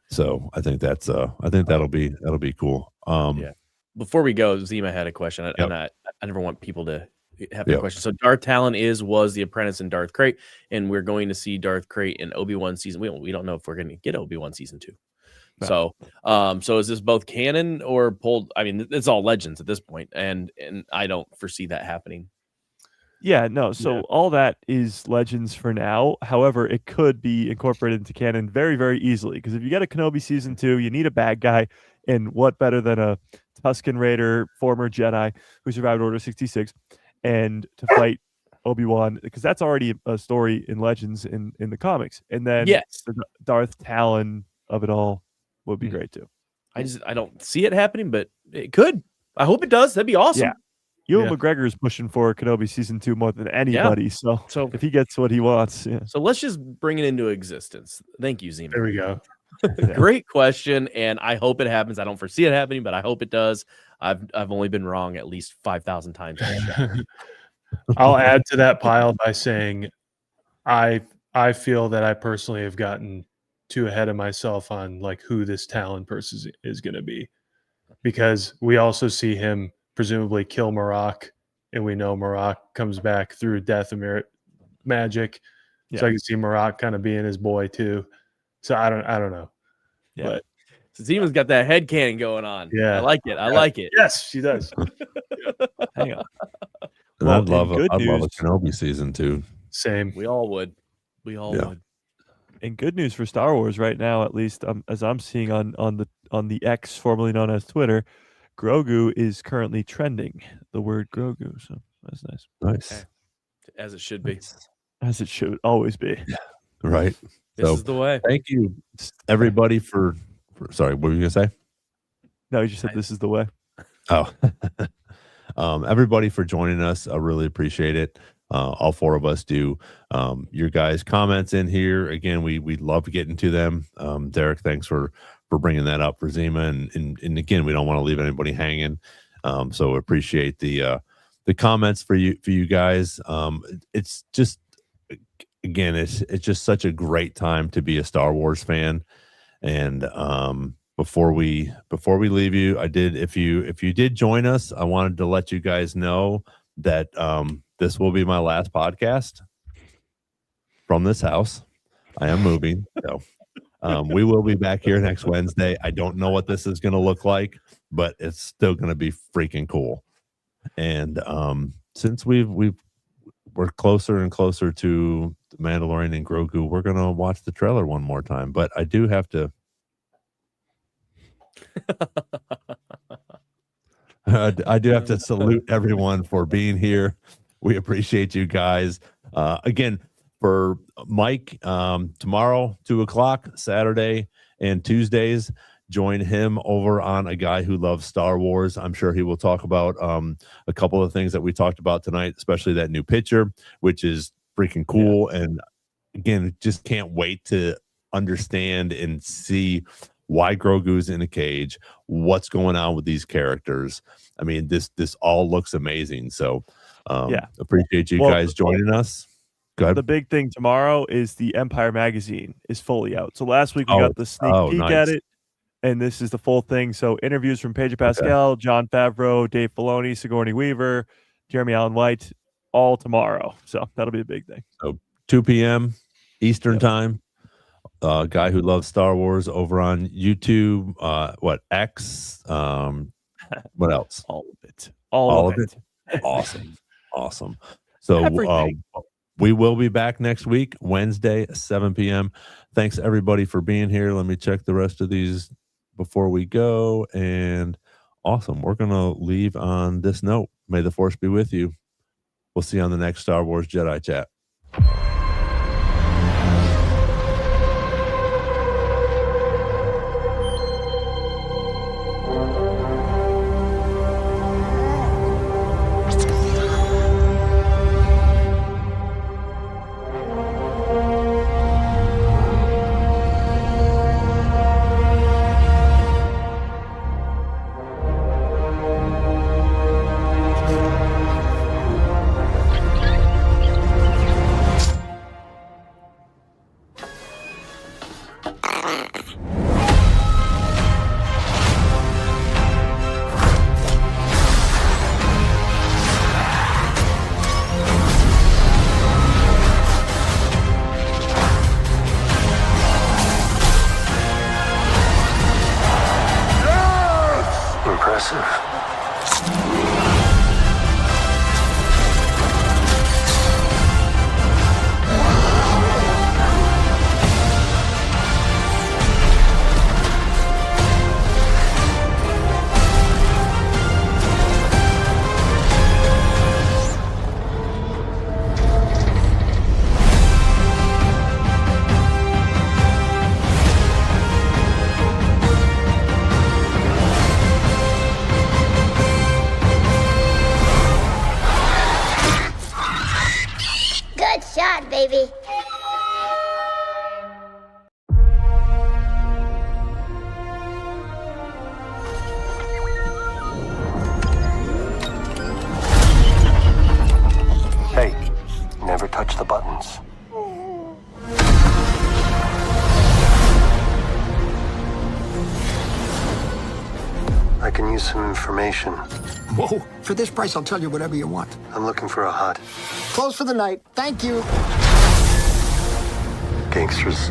So I think that'll be cool. Yeah. Before we go, Zima had a question, and I never want people to have that question. So Darth Talon was the apprentice in Darth Krayt, and we're going to see Darth Krayt in Obi-Wan season. We don't know if we're going to get Obi-Wan season 2. No. So is this both canon or pulled? I mean, it's all legends at this point, and I don't foresee that happening. Yeah, no. So all that is Legends for now. However, it could be incorporated into canon very, very easily. Because if you get a Kenobi season 2, you need a bad guy, and what better than a Tusken Raider, former Jedi who survived Order 66, and to fight Obi-Wan, because that's already a story in Legends in the comics. And then Yes. the Darth Talon of it all would be great too. I don't see it happening, but it could. I hope it does. That'd be awesome. Yeah. Ewan McGregor is pushing for Kenobi season 2 more than anybody. So if he gets what he wants, So let's just bring it into existence. Thank you, Zima. There we go. Great question, and I hope it happens. I don't foresee it happening, but I hope it does. I've only been wrong at least 5,000 times. I'll add to that pile by saying I feel that I personally have gotten too ahead of myself on like who this Talon person is going to be, because we also see him presumably kill Marok, and we know Marok comes back through death of magic. So I can see Marok kind of being his boy too. So I don't know. Yeah. But Zima's got that head cannon going on. Yeah. I like it. I like it. Yes, she does. hang on. And Well, I'd love in good a news- Kenobi season 2. Same. We all would. We all would. And good news for Star Wars right now, at least as I'm seeing on the X, formerly known as Twitter, Grogu is currently trending. The word Grogu, so that's nice. Nice. Okay. As it should be. As it should always be. Right. This So is the way. thank you everybody for sorry, what were you gonna say? No, you just said this is the way. Oh, everybody for joining us. I really appreciate it. All 4 of us do. Your guys' comments in here again. We love getting to them. Derek, thanks for bringing that up for Zima, and again, we don't want to leave anybody hanging. So appreciate the comments for you guys. It's just again, it's just such a great time to be a Star Wars fan. And before we leave you, if you did join us, I wanted to let you guys know that this will be my last podcast from this house. I am moving, so we will be back here next Wednesday. I don't know what this is going to look like, but it's still going to be freaking cool. And since we're closer and closer to the Mandalorian and Grogu, we're going to watch the trailer one more time. But I do have to. I do have to salute everyone for being here. We appreciate you guys. Again, for Mike, tomorrow, 2:00, Saturday and Tuesdays, join him over on A Guy Who Loves Star Wars. I'm sure he will talk about a couple of things that we talked about tonight, especially that new picture, which is freaking cool. Yeah. And again, just can't wait to understand and see why Grogu's in a cage, what's going on with these characters. I mean, this all looks amazing. So appreciate you guys joining us. Go ahead. The big thing tomorrow is the Empire magazine is fully out. So last week we got the sneak peek at it, and this is the full thing. So interviews from Pedro Pascal, Jon Favreau, Dave Filoni, Sigourney Weaver, Jeremy Allen White, all tomorrow. So that'll be a big thing. So 2 p.m. Eastern time. Guy Who Loves Star Wars over on YouTube. X? What else? All of it. All of it. Awesome. So we will be back next week, Wednesday, 7 p.m. Thanks everybody for being here. Let me check the rest of these before we go. And awesome. We're gonna leave on this note. May the Force be with you. We'll see you on the next Star Wars Jedi Chat. baby. Hey, never touch the buttons. I can use some information. Whoa, for this price, I'll tell you whatever you want. I'm looking for a hut. Close for the night. Thank you. Gangsters,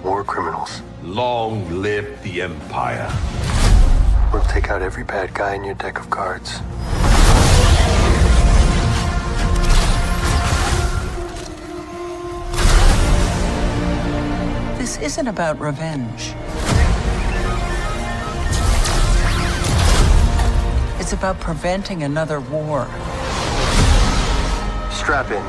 war criminals. Long live the Empire. We'll take out every bad guy in your deck of cards. This isn't about revenge. It's about preventing another war. Strap in.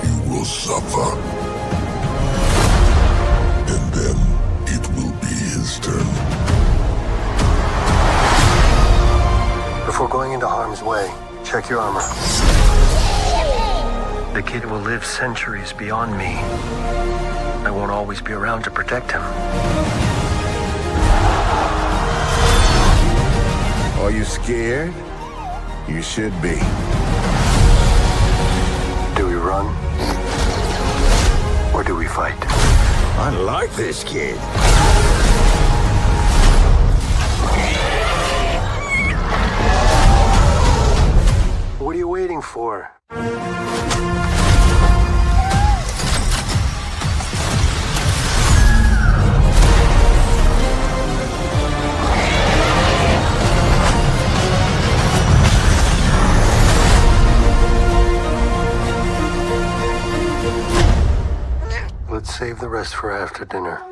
You will suffer. And then it will be his turn. Before going into harm's way, check your armor. The kid will live centuries beyond me. I won't always be around to protect him. Are you scared? You should be. Do we run? Or do we fight? I like this kid. What are you waiting for? Let's save the rest for after dinner.